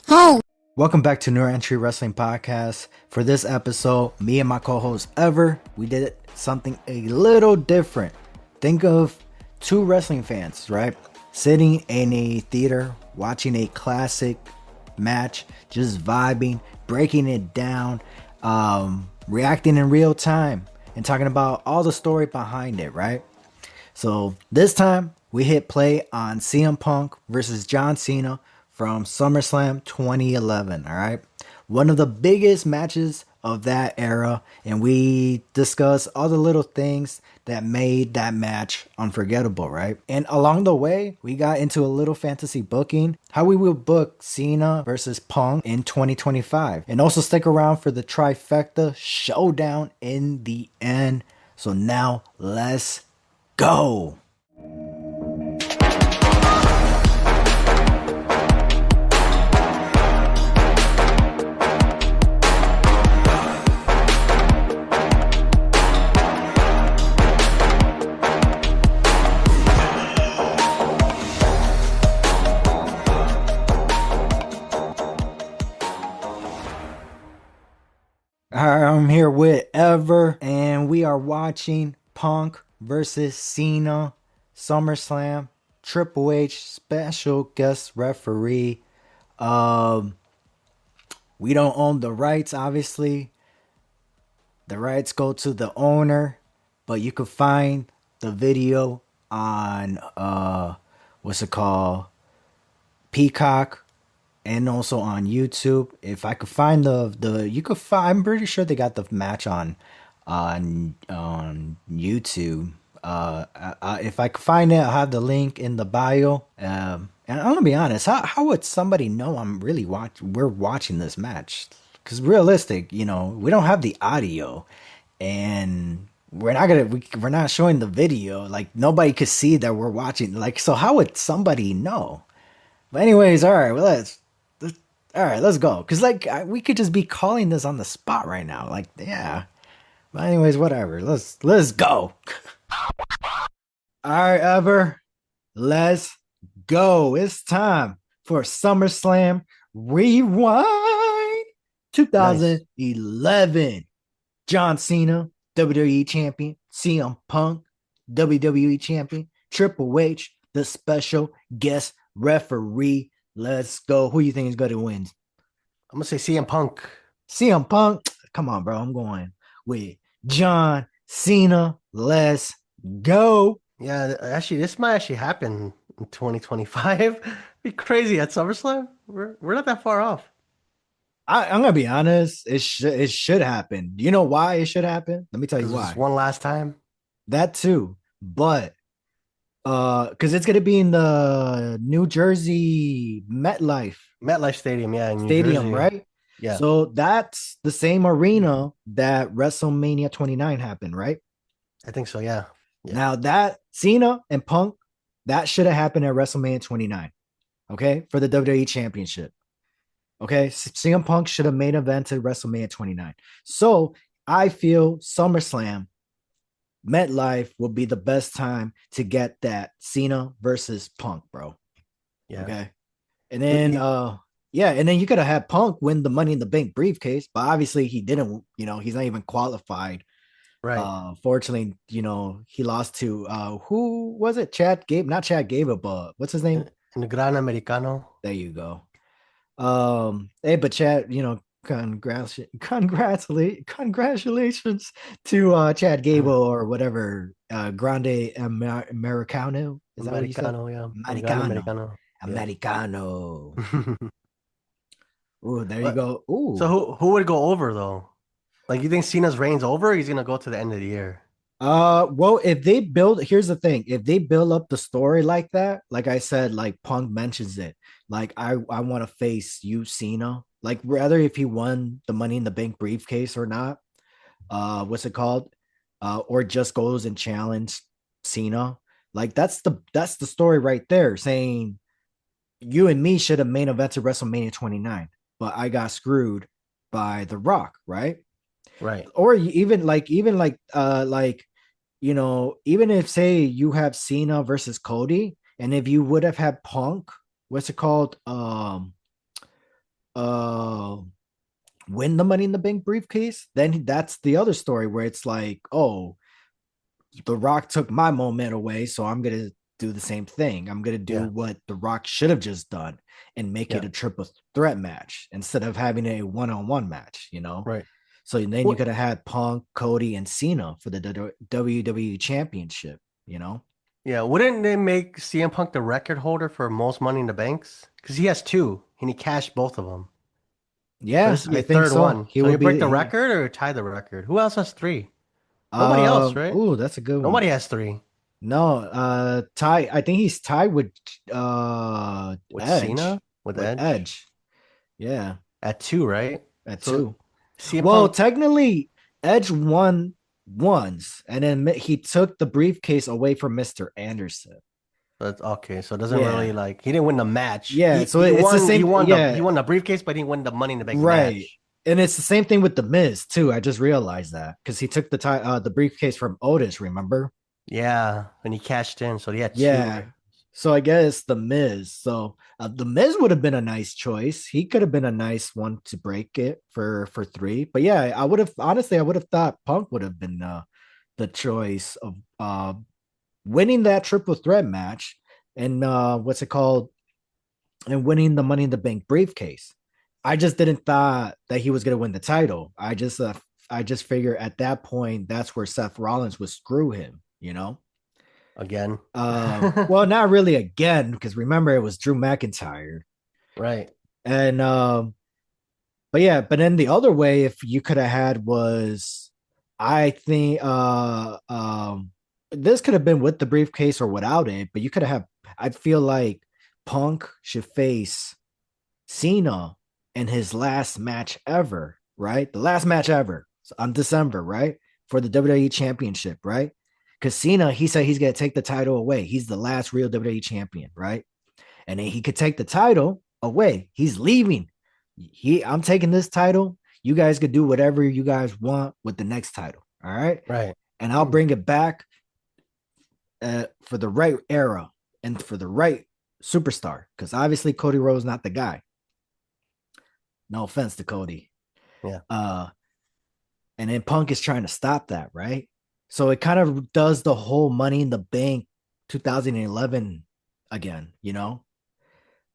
Hey, Welcome back to New Entry Wrestling Podcast. For this episode, me and my co-host Ever, we did something a little different. Think of two wrestling fans, right? Sitting in a theater, watching a classic match, just vibing, breaking it down, reacting in real time, and talking about all the story behind it, right? So this time we hit play on CM Punk versus John Cena from SummerSlam 2011. All right, one of the biggest matches of that era, and we discuss all the little things that made that match unforgettable, right? And along the way, we got into a little fantasy booking, how we will book Cena versus Punk in 2025, and also stick around for the trifecta showdown in the end. So now let's go. I'm here with Ever, and we are watching Punk versus Cena, SummerSlam, Triple H special guest referee. We don't own the rights, obviously. The rights go to the owner, but you can find the video on what's it called? Peacock, and also on YouTube. If I could find the you could find, I'm pretty sure they got the match on YouTube. If I could find it, I'll have the link in the bio. And I'm gonna be honest, how would somebody know we're watching this match? Because realistic, we don't have the audio, and we're not showing the video. Like nobody could see that we're watching. Like, so how would somebody know? But anyways, all right, well, let's go. Cause we could just be calling this on the spot right now. Like, yeah. But anyways, whatever. Let's go. All right, Ever. Let's go. It's time for SummerSlam Rewind Nice. 2011. John Cena, WWE Champion. CM Punk, WWE Champion. Triple H, the special guest referee. Let's go. Who you think is going to win? I'm gonna say CM Punk. CM Punk. Come on, bro. I'm going with John Cena. Let's go. Yeah, actually, this might actually happen in 2025. Be crazy at SummerSlam. We're not that far off. I'm gonna be honest. It should happen. You know why it should happen? Let me tell you Because why. it's one last time. That too, but because it's gonna be in the New Jersey MetLife Stadium, yeah, in New Stadium, Jersey. right? Yeah, So that's the same arena that WrestleMania 29 happened, right? I think so. Yeah, yeah, Now that Cena and Punk, that should have happened at WrestleMania 29, okay, for the WWE Championship. Okay, CM Punk should have main evented WrestleMania 29. So I feel SummerSlam, MetLife will be the best time to get that Cena versus Punk, bro. yeah. Okay, and then Y- yeah, and then you could have had Punk win the Money in the Bank briefcase, but obviously he didn't. He's not even qualified. Right. Fortunately, he lost to who was it? Chad Gabe, not Chad Gable, but what's his name? In the Gran Americano. There you go. Hey, but Chad, congratulations to Chad Gable or whatever. Grande Americano. Is that what you said? Americano, yeah. El Gran Americano. Americano. Yeah. Americano. Ooh, there you But go. so Ooh. who would go over though? Like you think Cena's reign's over? Or he's gonna go to the end of the year. Well, here's the thing. If they build up the story like that, like I said, like Punk mentions it, like I want to face you, Cena. Like rather if he won the Money in the Bank briefcase or not, what's it called? Or just goes and challenge Cena. Like that's the story right there, saying you and me should have main evented WrestleMania 29, but I got screwed by The Rock, right? Right. Or even if say you have Cena versus Cody, and if you would have had Punk, what's it called? uh win the Money in the Bank briefcase, then that's the other story where it's like, oh, The Rock took my moment away, so I'm gonna do the same thing. I'm gonna do Yeah, what The Rock should have just done and make it yeah, a triple threat match instead of having a one-on-one match, right. So then you What? could have had Punk, Cody, and Cena for the WWE Championship, Yeah, wouldn't they make CM Punk the record holder for most Money in the Banks? Because he has two, and he cashed both of them. So Yeah, this would be I a think third so. one. He So would he'll break be the he. record or tie the record. Who else has three? Nobody else, right? Ooh, that's a good one. Nobody has three. No, tie. I think he's tied with With Edge. Cena, with With Edge Edge, yeah, at two, right? at So two. CM Well, Punk. technically, Edge won once, and then he took the briefcase away from Mr. Anderson. That's okay. So it doesn't really Yeah, like he didn't win the match. yeah. He So he it's the won. He same. won the he Yeah, won the briefcase, but he won the Money in the Bank right. match. And it's the same thing with the Miz too. I just realized that because he took the briefcase from Otis. Remember? Yeah, and he cashed in, so he had two. Yeah. So I guess the Miz. So the Miz would have been a nice choice. He could have been a nice one to break it for three. But yeah, I would have honestly, I would have thought Punk would have been the choice of winning that triple threat match and what's it called, and winning the Money in the Bank briefcase. I just didn't thought that he was gonna win the title. I just figure at that point that's where Seth Rollins would screw him. Again. Well, not really again, because remember it was Drew McIntyre. Right. And but yeah, but then the other way, if you could have had was I think this could have been with the briefcase or without it, but you could have I feel like Punk should face Cena in his last match ever, right? The last match ever on December, right? For the WWE Championship, right? Because Cena, he said he's going to take the title away. He's the last real WWE champion, right? And then he could take the title away. He's leaving. I'm taking this title. You guys could do whatever you guys want with the next title. All right. Right. And I'll bring it back for the right era and for the right superstar. Because obviously Cody Rhodes not the guy. No offense to Cody. Yeah. And then Punk is trying to stop that, right? So it kind of does the whole Money in the Bank 2011 again,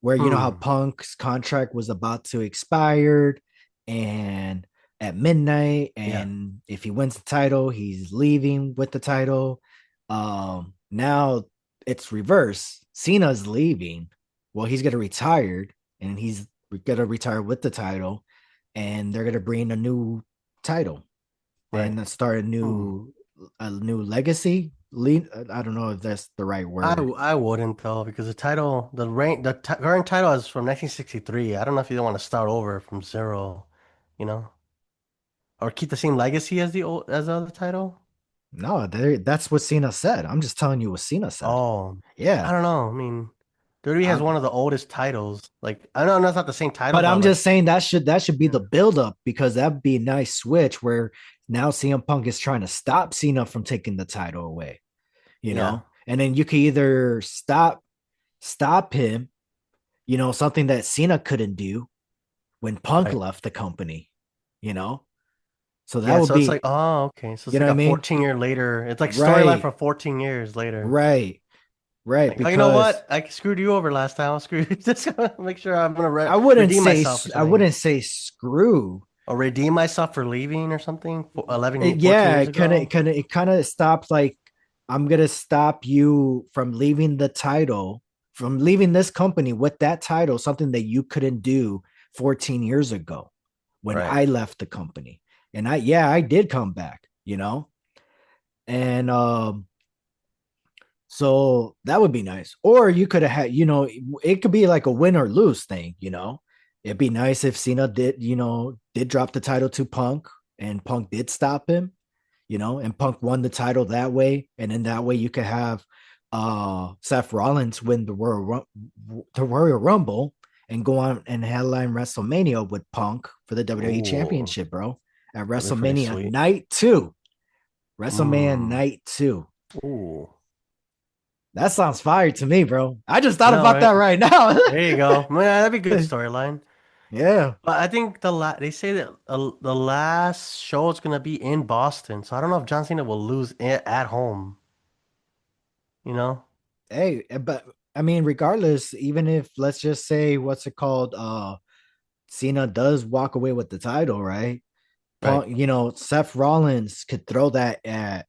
where how Hmm. Punk's contract was about to expire and at midnight, Yeah. and if he wins the title, he's leaving with the title. Now it's reverse. Cena's leaving. Well, he's gonna retire, and he's gonna retire with the title, and they're gonna bring a new title Right. and start Hmm. a new legacy. I don't know if that's the right word. I wouldn't though because the current title is from 1963. I don't know if you don't want to start over from zero, you know, or keep the same legacy as the other title. No, that's what Cena said. I'm just telling you what Cena said. Oh, Yeah. I don't know. I mean, WWE has one I'm, of the oldest titles. Like I know that's not the same title, but but I'm like just saying that should be yeah, the build up because that'd be a nice switch where now CM Punk is trying to stop Cena from taking the title away, yeah, and then you can either stop him, something that Cena couldn't do when Punk right. left the company, you know. So that Yeah, would so it's like, be, oh, okay. So it's you know like what I a mean? 14-year later. It's like storyline Right, from 14 years later. right, right. Like, oh, you know Because what? I screwed you over last time. I'll screw you. Just gonna make sure I'm gonna redeem myself or I something. wouldn't say screw. Or redeem myself for leaving or something 14 Yeah, years ago. it kind of stopped like I'm gonna stop you from leaving the title, from leaving this company with that title, something that you couldn't do 14 years ago when Right. I left the company. And I did come back, and so that would be nice. Or you could have had, it could be like a win or lose thing. It'd be nice if Cena did drop the title to Punk and Punk did stop him, and Punk won the title that way. And then that way you could have Seth Rollins win the Royal Rumble and go on and headline WrestleMania with Punk for the WWE Ooh, Championship, bro. At that'd be pretty WrestleMania sweet. night two. WrestleMania Mm. night two. Ooh. That sounds fire to me, bro. I just I thought know, about that right? right now. There you go. Man, that'd be a good storyline. Yeah. But I think they say that the last show is gonna be in Boston, so I don't know if John Cena will lose at home. You know? Hey, but I mean, regardless, even if let's just say what's it called, Cena does walk away with the title, right? Right. Punk, Seth Rollins could throw that at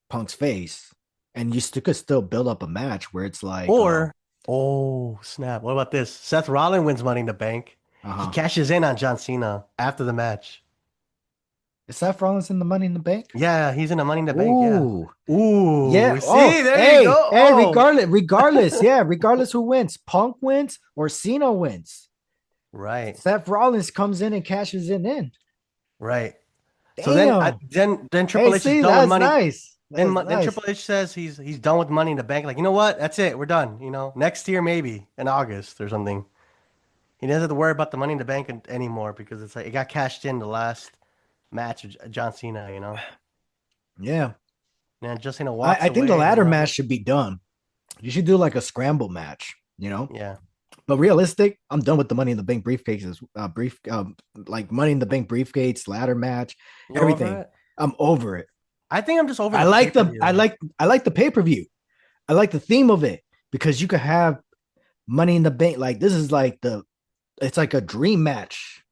Punk's face, and you still could still build up a match where it's like, Or, oh snap! What about this? Seth Rollins wins Money in the Bank. He uh-huh. cashes in on John Cena after the match. Is Seth Rollins in the Money in the Bank? Yeah, he's in a Money in the Bank. Yeah. Ooh, Ooh, yeah. Oh, see, there you go. hey, Oh, regardless, yeah, regardless who wins, Punk wins or Cena wins. right, Seth Rollins comes in and cashes it in. right. So Damn. then Hey, Triple H is see, done with that's Money. nice. That's Then nice. Triple H says he's done with Money in the Bank. Like, you know what? That's it. We're done. Next year maybe in August or something. He doesn't have to worry about the Money in the Bank anymore because it's like it got cashed in the last match of John Cena. Yeah. And John Cena I walks think the away, and ladder then that's match it. should be done. You should do like a scramble match. Yeah, But realistic, I'm done with the Money in the Bank briefcases, like Money in the Bank briefcase, ladder match, you're over everything. it. I'm over it. I think I'm just over I the like pay per the I view. like I like the pay per view. I like the theme of it because you could have Money in the Bank. Like this is like it's like a dream match.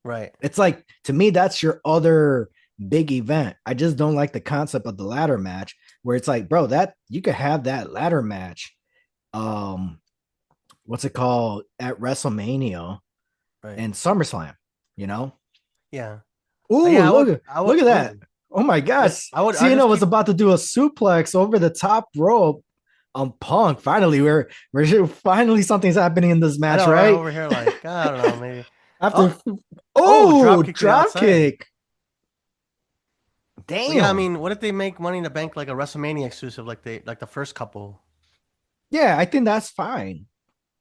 Right. It's like to me that's your other big event. I just don't like the concept of the ladder match where it's like, bro, that you could have that ladder match. Um, what's it called at WrestleMania Right. and SummerSlam? You know? Yeah. Ooh, Yeah. I would. look I would. look at that! Ooh. Oh my Yeah. gosh, I Cena just was keep. about to do a suplex over the top rope on Punk. Finally, we're finally something's happening in this I match, know, right? right? Over here, like I don't know, maybe. After Oh. Oh, drop oh kick to the drop outside. kick, But yeah, I damn. mean, what if they make Money in the Bank like a WrestleMania exclusive, like the first couple? Yeah, I think that's fine.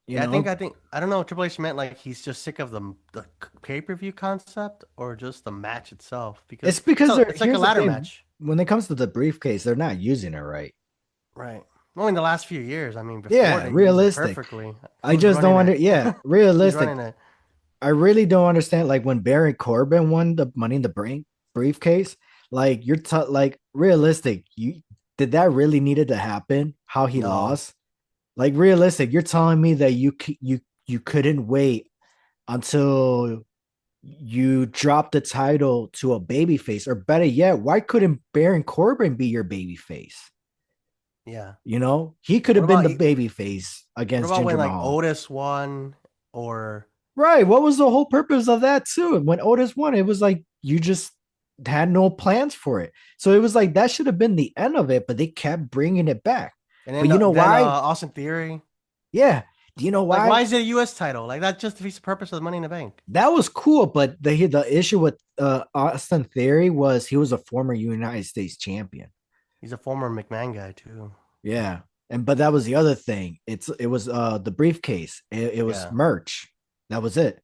You Yeah, know, I don't know. Triple H meant like he's just sick of the pay-per-view concept or just the match itself because it's because they're it's like a here's the ladder thing. match, When it comes to the briefcase, they're not using it right. right? Well, in the last few years, I mean, before Yeah, they used it realistic. perfectly. I Who's just don't running under. it? Yeah, Who's realistic. running it? I really don't understand. Like when Baron Corbin won the Money in the Bank briefcase, like like realistic. You did that really needed to happen? How he No. lost? Like realistic. You're telling me that you couldn't wait until you dropped the title to a babyface, or better yet, why couldn't Baron Corbin be your babyface? Yeah. He could What have been about the babyface what against about Ginger when like Mahal. Otis won or Right. What was the whole purpose of that too? When Otis won, it was like you just had no plans for it. So it was like that should have been the end of it, but they kept bringing it back. and But then you know then why? Austin Theory? Yeah. Do you know Like, why? why is it a U.S. title? Like that just defeats the purpose of the Money in the Bank. That was cool, but the issue with Austin Theory was he was a former United States champion. He's a former McMahon guy too. Yeah. And but that was the other thing. It was the briefcase. It was Yeah. merch. That was it.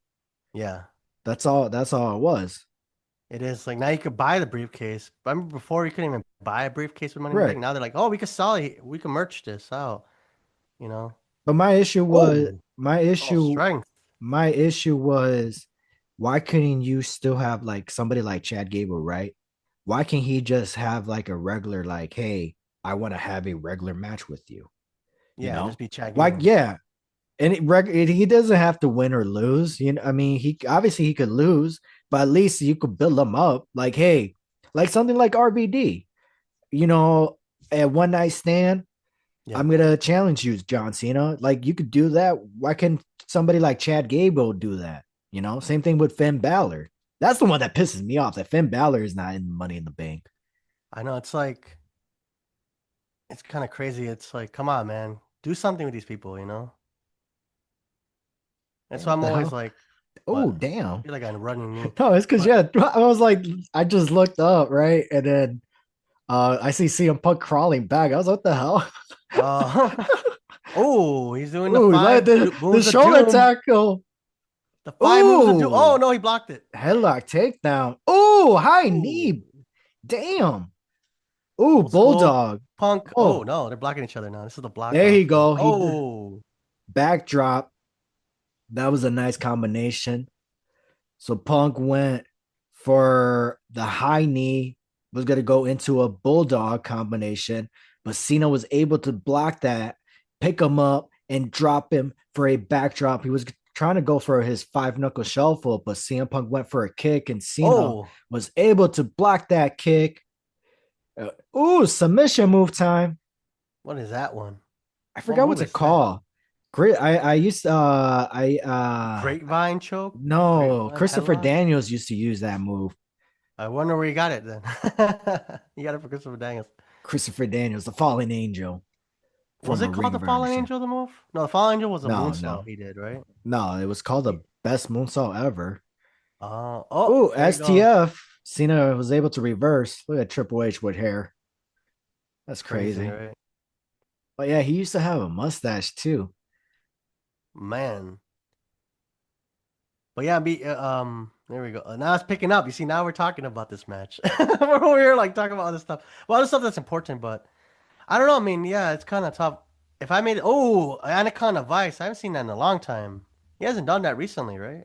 Yeah. That's all it was. It is like now you could buy the briefcase. But I remember before you couldn't even buy a briefcase with Money in the Right. Bank. Now they're like, oh, we could sell it. We can merch this out. You know? But my issue was Oh, my oh, issue strength. my issue was why couldn't you still have like somebody like Chad Gable, right? Why can't he just have like a regular like, hey, I want to have a regular match with you, you Yeah, know? just be Chad Why Gable. yeah. And he doesn't have to win or lose. I mean, he obviously he could lose, but at least you could build him up. Like, hey, like something like RVD, you know, at one night stand, Yep. I'm gonna challenge you, John Cena. Like you could do that. Why can somebody like Chad Gable do that? Same thing with Finn Balor. That's the one that pisses me off. That Finn Balor is not in Money in the Bank. I know it's like it's kind of crazy. It's like, come on, man. Do something with these people. That's Damn, why what I'm the always hell? like, Oh, what? I damn. feel like I'm running knee. No, it's because But yeah, I was like, I just looked up right, and then I see CM Punk crawling back. I was like, what the hell? uh oh, he's doing the Ooh, like five the moves of shoulder doom. tackle. The five moves of doom. Oh Ooh, no, he blocked it. headlock takedown. Ooh, high Ooh, knee. Damn. Ooh, old school bulldog. punk. Oh Oh, no, they're blocking each other now. This is the block there you off. go. He Oh, backdrop. That was a nice combination. So Punk went for the high knee, was going to go into a bulldog combination, but Cena was able to block that, pick him up, and drop him for a backdrop. He was trying to go for his five knuckle shuffle, but CM Punk went for a kick, and Cena Oh, was able to block that kick. Ooh, submission move time. what is that one? I What forgot move what's it is that? called. Great. I used to, Grapevine choke? no, Grapevine Christopher headlock? Daniels used to use that move. I wonder where you got it then. You got it for Christopher Daniels. Christopher Daniels, the fallen angel, Was former it called ring the Fallen version. Angel, the move? No, the Fallen Angel was a No, moonsault no, he did, right? no. It was called the best moonsault ever. Oh, Ooh, there you go. STF. Cena was able to reverse. Look at Triple H with hair. That's Crazy, crazy. right? But yeah, he used to have a mustache too. Man. But yeah, there we go. Now it's picking up. You see, now we're talking about this match. We're over here like talking about other stuff. Well, other stuff that's important, but I don't know. I mean, yeah, it's kind of tough. If I made Anaconda Vice, I haven't seen that in a long time. He hasn't done that recently, right?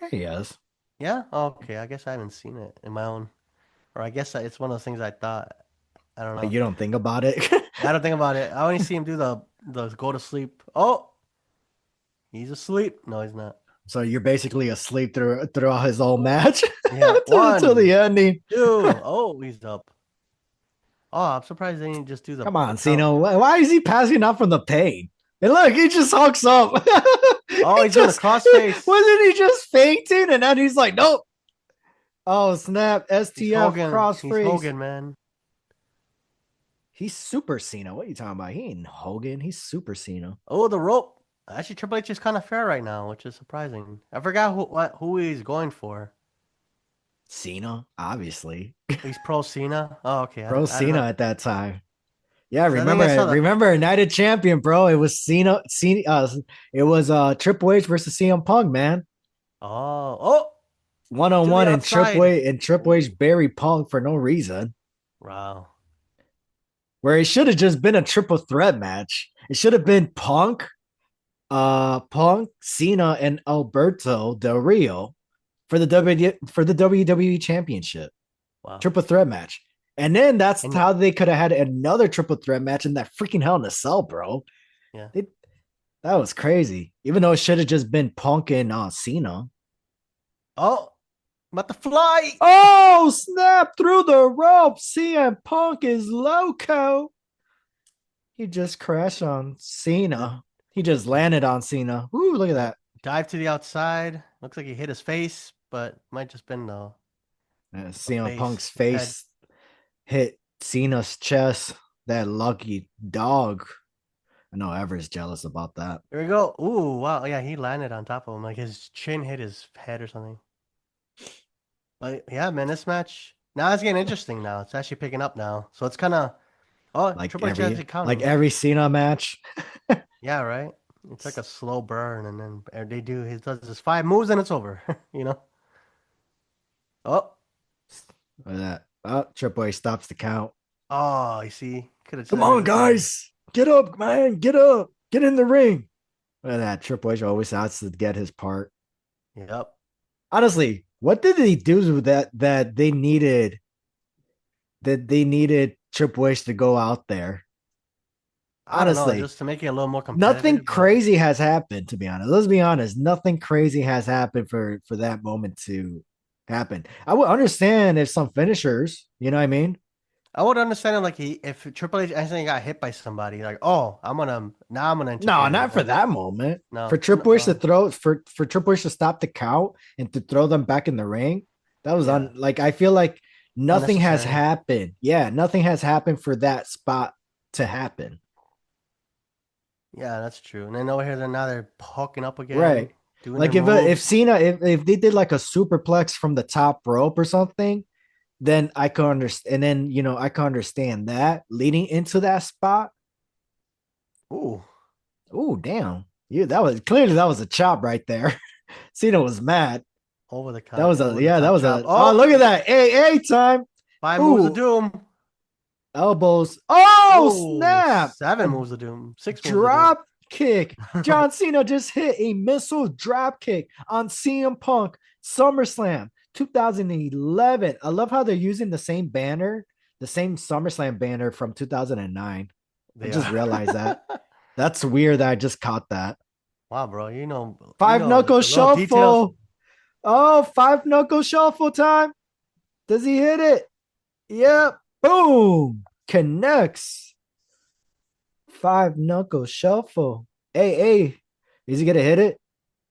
Yeah, he is. Yeah? Oh, okay, I guess I haven't seen it in my own, or I guess it's one of those things I thought. I don't Like know. you don't think about it. I don't think about it. I only see him do the go to sleep. Oh, he's asleep. No, he's not. So you're basically asleep throughout his whole match Yeah, until the one, ending. two. Oh, he's up. Oh, I'm surprised they didn't just do Come the on, count. Cena. Why is he passing out from the pain? And look, he just hooks up. Oh, he he's doing a just crossface. wasn't he just fainting, and then he's like, nope. Oh snap! He's STF Hogan. cross He's face. Hogan, man. He's Super Cena. What are you talking about? He ain't Hogan. He's Super Cena. Oh, the rope. Actually, Triple H is kind of fair right now, which is surprising. I forgot who he's going for. Cena, obviously. He's pro Cena. Oh, okay. Bro, I don't Cena know. at that time. Yeah, 'Cause I think I remember saw the. remember United Champion, bro. It was Cena it was Triple H versus CM Punk, man. Oh, One to on the one and outside. Triple H Ooh, buried Punk for no reason. wow. Where it should have just been a triple threat match. It should have been Punk, Cena, and Alberto Del Rio for the WWE Championship. Wow. Triple threat match. And then that's And how they could have had another triple threat match in that freaking Hell in a Cell, bro. yeah. They, that was crazy. Even though it should have just been Punk and Cena. Oh, about to fly. Oh, snap through the rope. CM Punk is loco. He just crashed on The, Cena. He just landed on Cena. Ooh, look at the that. dive to the outside. Looks like he hit his face, but might just been the CM face, Punk's his head. face hit Cena's chest. That lucky dog. I know Everett's jealous about that. Here we go. Ooh, wow. Yeah, he landed on top of him. Like his chin hit his head or something. But yeah, man, this match now it's getting interesting now. It's actually picking up now. So it's kind of Triple H has it Like counting. every Cena match. Yeah, right. It's like a slow burn, and then they do he does his 5 moves and it's over. You know. Oh, Look at that. Oh, Triple H stops the count. oh, you see, could have just Come ended on, it there. guys. Get up, man. Get up. Get in the ring. Look at that. Triple H always has to get his part. Yep. Honestly, what did they do with that they needed Triple H to go out there? I don't know, Honestly, just to make it a little more nothing competitive, but crazy has happened, to be honest. Let's be honest. Nothing crazy has happened for that moment to happen. I would understand if some finishers, you know what I mean? I would understand it like if Triple H accidentally got hit by somebody, like, oh, I'm gonna No, interfere. not for Like, that moment. For no, Triple H to throw for Triple H to stop the count and to throw them back in the ring, that was yeah, like I feel like nothing has unnecessary. happened. Yeah, nothing has happened for that spot to happen. Yeah, that's true. And then over here, now they're hooking up again, Right. doing their Like if moves. Cena if they did like a superplex from the top rope or something, then I could understand. And then I could understand that leading into that spot. Ooh, Oh damn, yeah, that was a chop right there. Cena was mad. over the That top was chop. a oh Oh, look at that AA time. 5 moves of Ooh, doom. elbows. Oh Oh, snap! A 7 moves of doom. 6 moves of doom. drop kick. John Cena just hit a missile drop kick on CM Punk SummerSlam 2011. I love how they're using the same banner, the same SummerSlam banner from 2009. I They just are. realized that. That's weird that I just caught that. Wow, bro. Five knuckle The little details. shuffle. Oh, five knuckle shuffle time. Does he hit it? Yep. Boom. Connects. Five knuckle shuffle. Hey. Is he gonna hit it?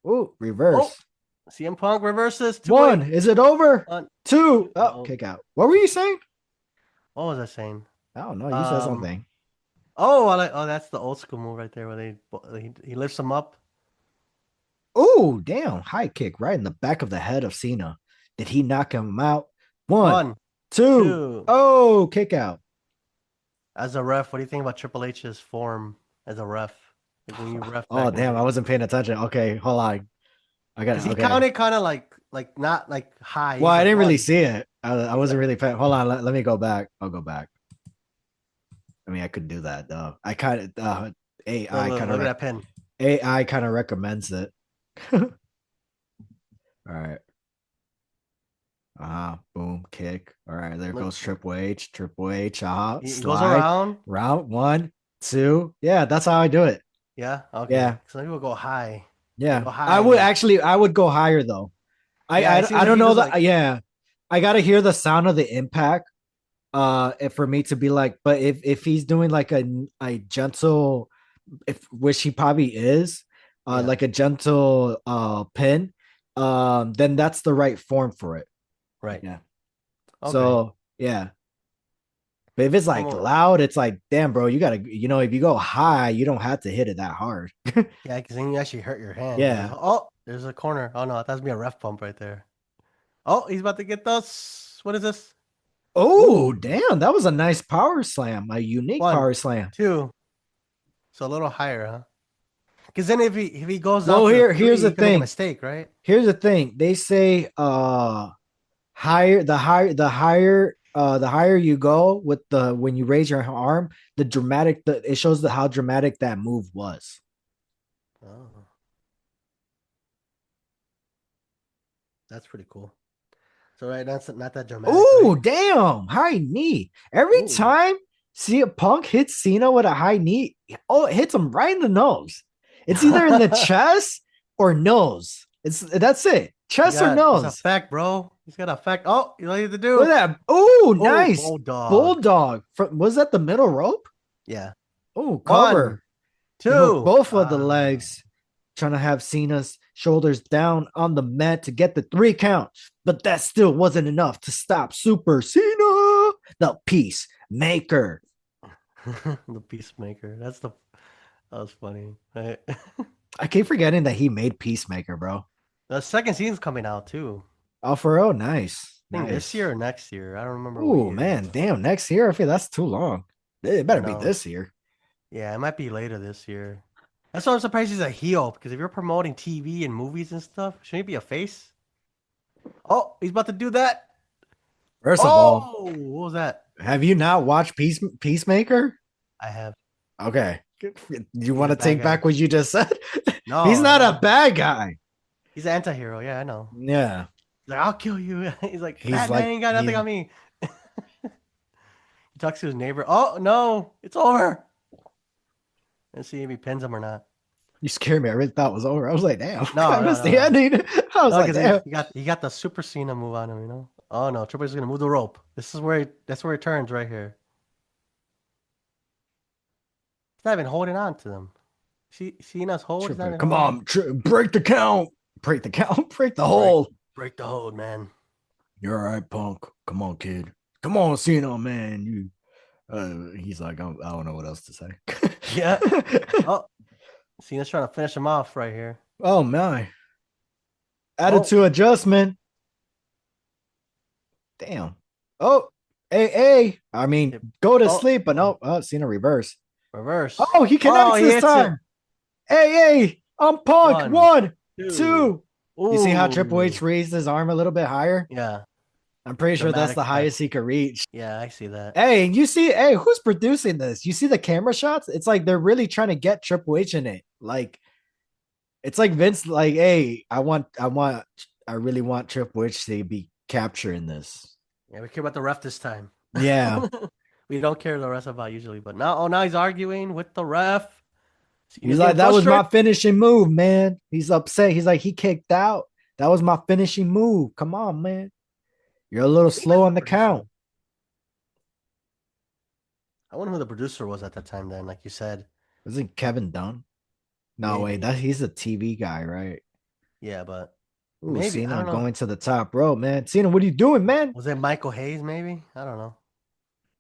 Ooh, reverse. CM Punk reverses. One. Is it over? One. Two. Oh, kick out. What were you saying? What was I saying? I don't know. You said something. That's the old school move right there where he lifts him up. Oh, damn. High kick right in the back of the head of Cena. Did he knock him out? One, two. Oh, kick out. As a ref, what do you think about Triple H's form as a ref? Like when you ref Oh, damn. I wasn't paying attention. Okay, hold on. I got it. He counted kind of like not like high. Well, I didn't really see it. I wasn't really paying. Hold on. Let me go back. I'll go back. I mean, I could do that though. I kind of AI kind of look at that pin. AI kind of recommends it. All right. Boom, kick. All right, there goes Triple H. Triple H. He goes around. Round 1, 2. Yeah, that's how I do it. Yeah. Okay. Yeah. Some people go high. Yeah. Go high, I would go higher though. I don't know that. Yeah. I gotta hear the sound of the impact. For me to be like, but if he's doing like a gentle, which he probably is, like a gentle pin, then that's the right form for it. Right. Yeah. Okay. So yeah. But if it's like loud, it's like, damn, bro, you gotta, if you go high, you don't have to hit it that hard. Yeah, because then you actually hurt your hand. Yeah. Oh, there's a corner. Oh no, that's me a ref bump right there. Oh, he's about to get those. What is this? Oh, damn, that was a nice power slam, a unique power slam. 2. So a little higher, huh? Because then if he goes well, down here's the thing. Make a mistake, right? Here's the thing. They say the higher you go with when you raise your arm, it shows how dramatic that move was. Oh. That's pretty cool. So right, that's not that dramatic. Oh, right? Damn, high knee. Every time see a Punk hits Cena with a high knee, it hits him right in the nose. It's either in the chest or nose. That's it. Chest or nose. It's effect, bro. He's got effect. Oh, you know what you have to do. Look at that. Oh, nice. Bulldog. Was that the middle rope? Yeah. Oh, cover. 1, 2. Both of the legs. Trying to have Cena's shoulders down on the mat to get the 3 count. But that still wasn't enough to stop Super Cena, the Peacemaker. The Peacemaker. That was funny. Right? I keep forgetting that he made Peacemaker, bro. The second season's coming out too. Oh, for real? Nice. I think this year or next year. I don't remember. Oh, man. Damn. Next year? I feel that's too long. It better be this year. Yeah, it might be later this year. That's why I'm surprised he's a heel, because if you're promoting TV and movies and stuff, shouldn't he be a face? Oh, he's about to do that. First of all, what was that? Have you not watched Peacemaker? I have. Okay. You want to take back what you just said? No. He's not a bad guy. He's an anti-hero. Yeah, I know. Yeah. He's like, I'll kill you. He's like, Batman ain't got nothing on me. He talks to his neighbor. Oh, no. It's over. Let's see if he pins him or not. You scared me. I really thought it was over. I was like, damn. No, I missed the ending. I was like, damn. He got the Super Cena move on him, you know? Oh, no. Triple H is going to move the rope. That's where he turns right here. He's not even holding on to them. Cena's hold. Come on. Break the count. Break the count. Break the hold. Break the hold, man. You're all right, Punk. Come on, kid. Come on, Cena, man. He's like, I don't know what else to say. Yeah. Oh, Cena's trying to finish him off right here. Oh, my. Attitude adjustment. Damn. Oh, hey. I mean, go to sleep, but no. Oh, Cena reverse. Oh, he connects this time. Hey, I'm Punk. 1, 2. You see how Triple H raised his arm a little bit higher? Yeah. I'm pretty sure that's dramatic the effect. highest he could reach. Yeah, I see that. Hey, and you see, hey, who's producing this? You see the camera shots? It's like they're really trying to get Triple H in it. Like, it's like Vince, like, hey, I really want Triple H to be capturing this. Yeah, we care about the ref this time. Yeah. We don't care the rest about usually, but now he's arguing with the ref. He's Cena's like, getting that was my frustrated. finishing move, man. He's upset. He's like, he kicked out. That was my finishing move. Come on, man. You're a little Who is slow the on the producer? count. I wonder who the producer was at that time. Then, like you said, Was it Kevin Dunn? No, wait, maybe. that he's a TV guy, right? Yeah, but Ooh, maybe I Cena don't know. going to the top rope, man. Cena, what are you doing, man? Was it Michael Hayes? Maybe I don't know.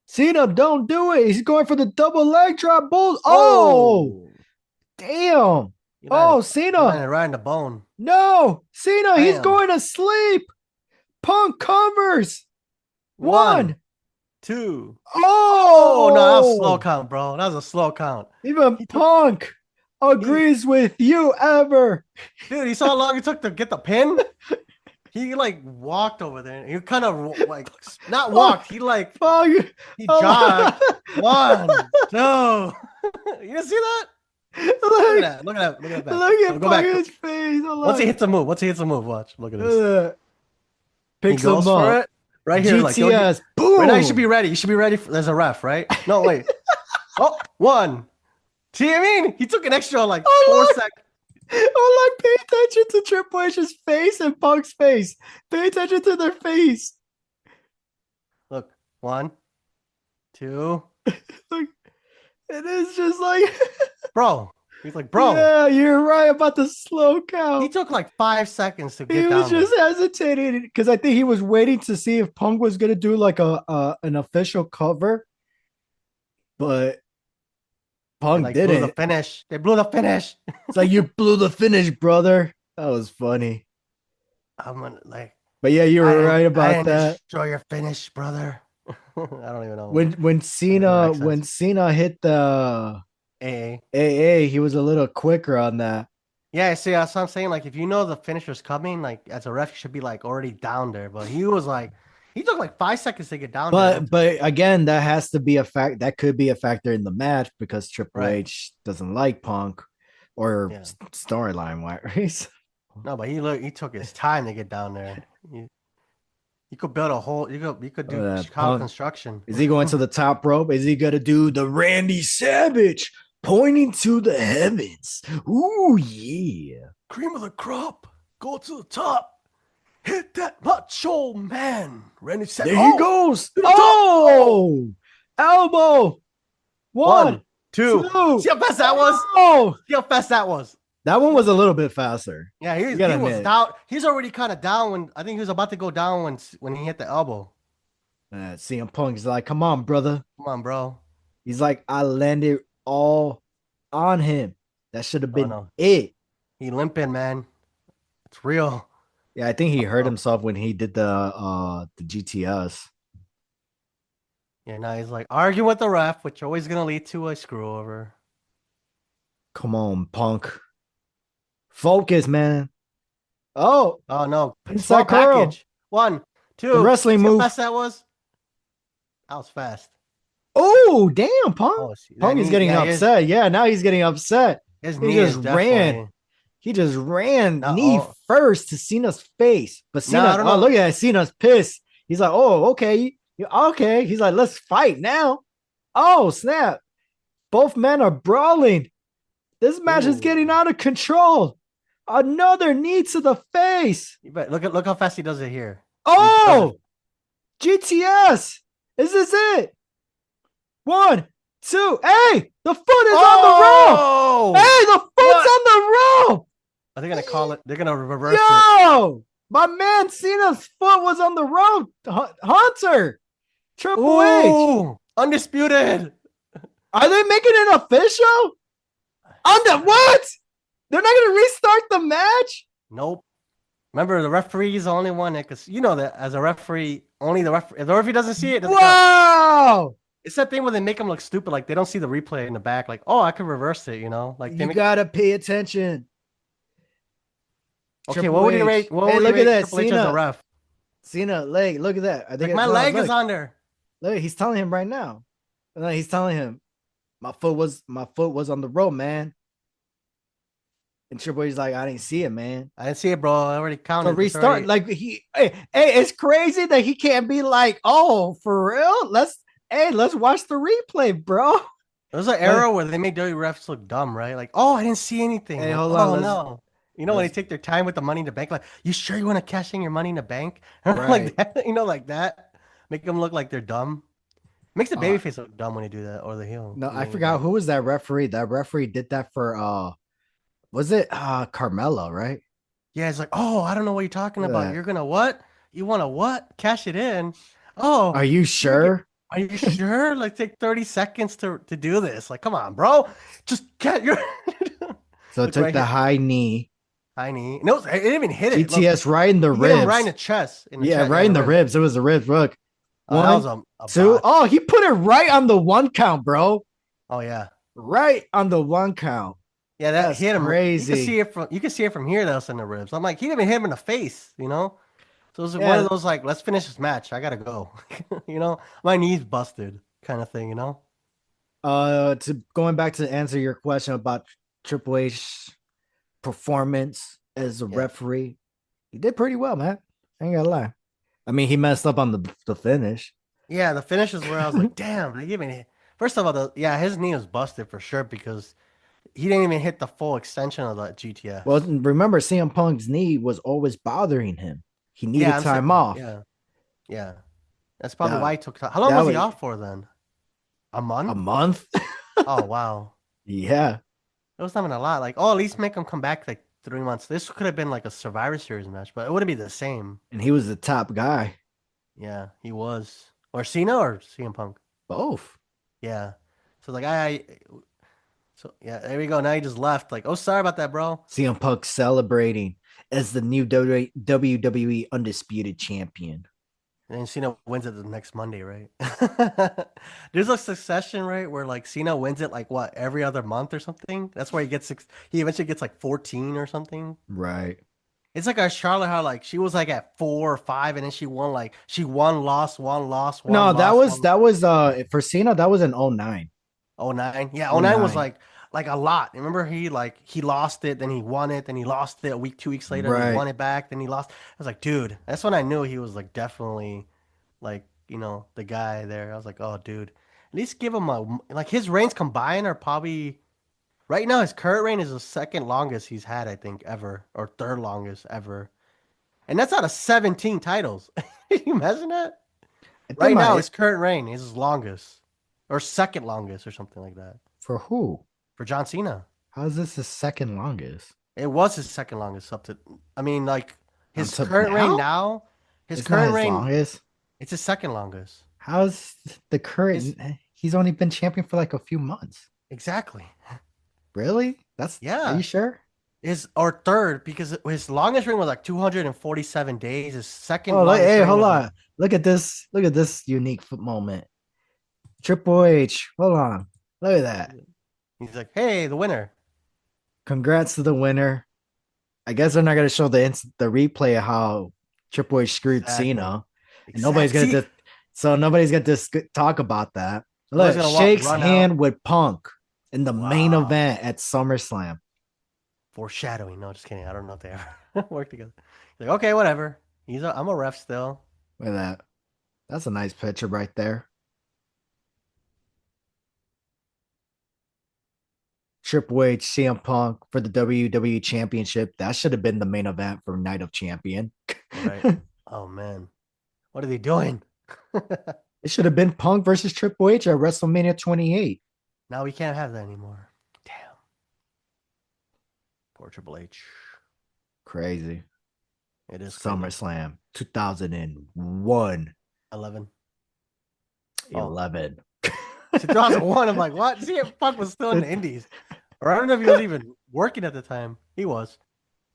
Cena, don't do it. He's going for the double leg drop. Bull. Oh, Oh, damn. he Oh, landed Cena. right in the bone. No, Cena, he's Bam. going to sleep. Punk covers. One, One. two. Oh no, that was a slow Oh, count, bro. That was a slow count. even He took Punk he agrees with you ever. dude. You saw how long it took to get the pin. He like walked over there. He kind of like not Punk, walked. Punk. He Oh, jogged. One, two. You didn't see that? Look at look, that. Look at that. Look at that back. look Go, at go back. Punk's face. Once he Look. hits a move. Once he hits a move. Watch. Look at this. He Picks him goes for up. it. Right here. Like yo, GTS. right now you should be Boom. ready. You should be ready. There's a ref, right? No, wait. Oh, one. See what I mean? He took an extra like four Oh, look. seconds. Oh, look. Pay attention to Triple H's face and Punk's face. Pay attention to their face. Look. One, two. Look, it is just like, Bro. He's like, bro. yeah, you're right about the slow He count. took like 5 seconds to He get was down there. just hesitating because I think he was waiting to see if Punk was gonna do like a an official cover, but They Punk like blew the didn't. finish. They blew the finish. It's like you blew the finish, brother. That was funny. I'm gonna like But yeah, you were right I about didn't that. destroy your finish, brother. I don't even know When their Cena accents. hit the AA. AA, he was a little quicker on that. Yeah, see, that's what I'm saying. Like, if you know the finisher's coming, like as a ref, you should be like already down there. But he was like, he took like 5 seconds to get down there. But again, that has to be a fact. That could be a factor in the match because Triple Right. H doesn't like Punk or Yeah. storyline wise. No, but he took his time to get down there. You could build a whole. You could do Chicago Punk, construction. is he going to the top rope? Is he gonna do the Randy Savage pointing to the heavens? Ooh yeah! Cream of the crop. Go to the top. Hit that macho man. Randy said, There he "Oh, goes! to the top." Oh, elbow! One, One, two. two. See how fast that was? Oh, See how fast that was? that one was a little bit faster. Yeah, You he gotta was admit. down. He's already kind of down when I think he was about to go down when he hit the elbow. CM Punk is like, come on, brother. Come on, bro. He's like, I landed all on him. That should have Oh been no, it. he limping, man. It's real. Yeah, I think he hurt Oh, himself when he did the GTS. yeah, now he's like arguing with the ref, which always gonna lead to a screw over. Come on, Punk. Focus, man. Oh, Oh no, inside small curl. package. One, The two. wrestling See how move. fast that was? That was fast. Oh, damn, Punk. Oh, see, Punk is getting yeah, upset. Yeah, now he's getting upset. his He knee just is ran. definitely. He just ran Now, knee oh, first to Cena's face. But now I Cena, don't oh, know. look at that. Cena's pissed. He's like, oh, okay. Okay. He's like, let's fight now. Oh, snap. Both men are brawling. This match is getting Ooh. out of control. Another knee to the face. You bet. Look how fast he does it here. He does Oh, it. GTS. Is this it? One, two. Hey, the foot is on Oh! the rope. Hey, the foot's What? on the rope. Are they gonna call it? They're gonna reverse it. Yo, my man Cena's foot was on the rope. Hunter, Triple H. Ooh, undisputed. Are they making it official? What? They're not going to restart the match? Nope. Remember, the referee is the only one that, because you know that as a referee, only the referee. If the referee doesn't see it, it doesn't count. Wow. It's that thing where they make them look stupid, like they don't see the replay in the back. Like, oh, I could reverse it. Like they You make. got to pay attention. Okay, Triple what would you H. rate? What Hey, would you look at rate that. Triple H as a Cena. ref? Cena leg. Look at that. I Like think my no. leg is Look, on there. look. He's telling him right now. No, he's telling him my foot was on the rope, man. And Triple H's like, I didn't see it, man. I didn't see it, bro. I already So counted. It's restart. already. Like hey, it's crazy that he can't be like, oh, for real. Let's watch the replay, bro. There was an Let, era where they made WWE refs look dumb, right? Like, oh, I didn't see anything. hey, Like, hold on. oh Let's no. You know when they let's take their time with the money in the bank, like, you sure you want to cash in your money in the bank? Like right. that, like that. Make them look like they're dumb. Makes the Uh, babyface look dumb when they do that, or the heel. no, I Money in the forgot bank. who was that referee. That referee did that for was it Carmelo, right? Yeah, it's like, oh, I don't know what you're talking Look at about. that. You're gonna what? You want to what? Cash it in? Oh, Are you you're gonna get. sure? Are you sure? Like, take 30 seconds to do this. Like, come on, bro. Just get your. So it Look took right the here. high knee. Tiny. No, it didn't even hit it. Look, GTS right in the he hit him right in ribs. the chest. In the Yeah, chest. Yeah, right in in the the ribs. ribs. It was the ribs. Look. That was One, a two. botch. Oh, he put it right on the one count, bro. Oh yeah. Right on the one count. Yeah, that That's hit him. You can see crazy. it from here. That was in the ribs. I'm like, he didn't even hit him in the face. So it was one Yeah. of those like, let's finish this match. I gotta go. My knee's busted, kind of thing. To going back to answer your question about Triple H performance as a Yeah. referee, he did pretty well, man. I ain't gonna lie. I mean, he messed up on the finish. Yeah, the finish is where I was like, damn, they even hit. First of all, his knee was busted for sure because he didn't even hit the full extension of the Well, GTS. remember, CM Punk's knee was always bothering him. He Yeah, needed I'm saying, time off. yeah, yeah. That's probably why That he took time. How long that was he was off for then? A a month? month. Oh wow. Yeah, It was not even a lot. Like, oh, at least make him come back like 3 months. This could have been like a Survivor Series match, but it wouldn't be the same. and he was the top guy. Yeah, he was. Or Cena or CM Punk. Both. Yeah. So like so yeah, there we go. Now he just left. Like, oh, sorry about that, bro. CM Punk celebrating as the new WWE Undisputed Champion. And then Cena wins it the next Monday, right? There's a succession, right, where like Cena wins it like what every other month or something. That's where he gets he eventually gets like 14 or something. Right. It's like a Charlotte how like she was like at 4 or 5 and then she won, lost, one, lost, one, No, that lost, was one. that was for Cena, that was an 09. Oh nine. Yeah, oh Oh nine was 09. like a lot. Remember he lost it, then he won it, then he lost it a week, 2 weeks later, and he Right. won it back, then he lost. I was like, dude, that's when I knew he was like definitely like, the guy there. I was like, oh dude. At least give him a like his reigns combined are probably right now his current reign is the second longest he's had, I think, ever, or third longest ever. And that's out of 17 titles. Can you imagine that? I think Right now, my his current reign is his longest, or second longest, or something like that for who? for John Cena. How is this the second longest? It was his second longest up to. I mean, like his Until current reign now? now, his It's not current his reign, longest. it's his second longest. How's the His current? He's only been champion for like a few months. exactly. Really? That's Are you Yeah, sure? his or third because his longest reign was like 247 days. His second Oh, longest hey, reign hold was like on. Look at this. Look at this unique moment. Triple H. Hold on. Look at that. he's like, hey, the winner. Congrats to the winner. I guess they're not gonna show the replay of how Triple H screwed Exactly. Cena, and nobody's Exact. gonna See, just nobody's gonna just talk about that. nobody's Look, gonna shakes run out. hand with Punk in the main Wow. event at SummerSlam. Foreshadowing. No, just kidding. I don't know if they ever work together. He's like, okay, whatever. I'm a ref still. Look at that. That's a nice picture right there. Triple H, CM Punk for the WWE Championship. That should have been the main event for Night of Champion. Right. Oh man. What are they doing? It should have been Punk versus Triple H at WrestleMania 28. Now we can't have that anymore. Damn. Poor Triple H. Crazy. It is crazy. SummerSlam 2001, 11. Oh, 11. 2001. I'm like, what? See, Punk was still in the Indies. Or I don't know if he was even working at the time. He was.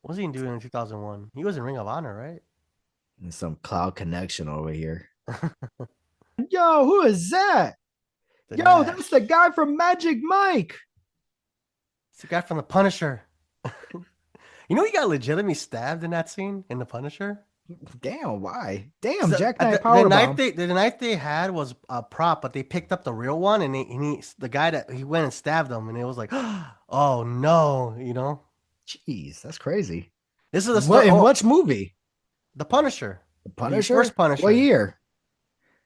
What was he doing in 2001? He was in Ring of Honor, right? And some cloud connection over here. Yo, who is that? The Yo, that's the Nash. guy from Magic Mike. It's the guy from The Punisher. You know he got legitimately stabbed in that scene in The Punisher? Damn, why? Damn, So, Jackknife the night Powerbomb. the night they had was a prop, but they picked up the real one, and the guy that he went and stabbed him, and it was like, oh no, Jeez, that's crazy. this is the What story. in Oh, which movie? the Punisher, The the first Punisher? What Punisher. year?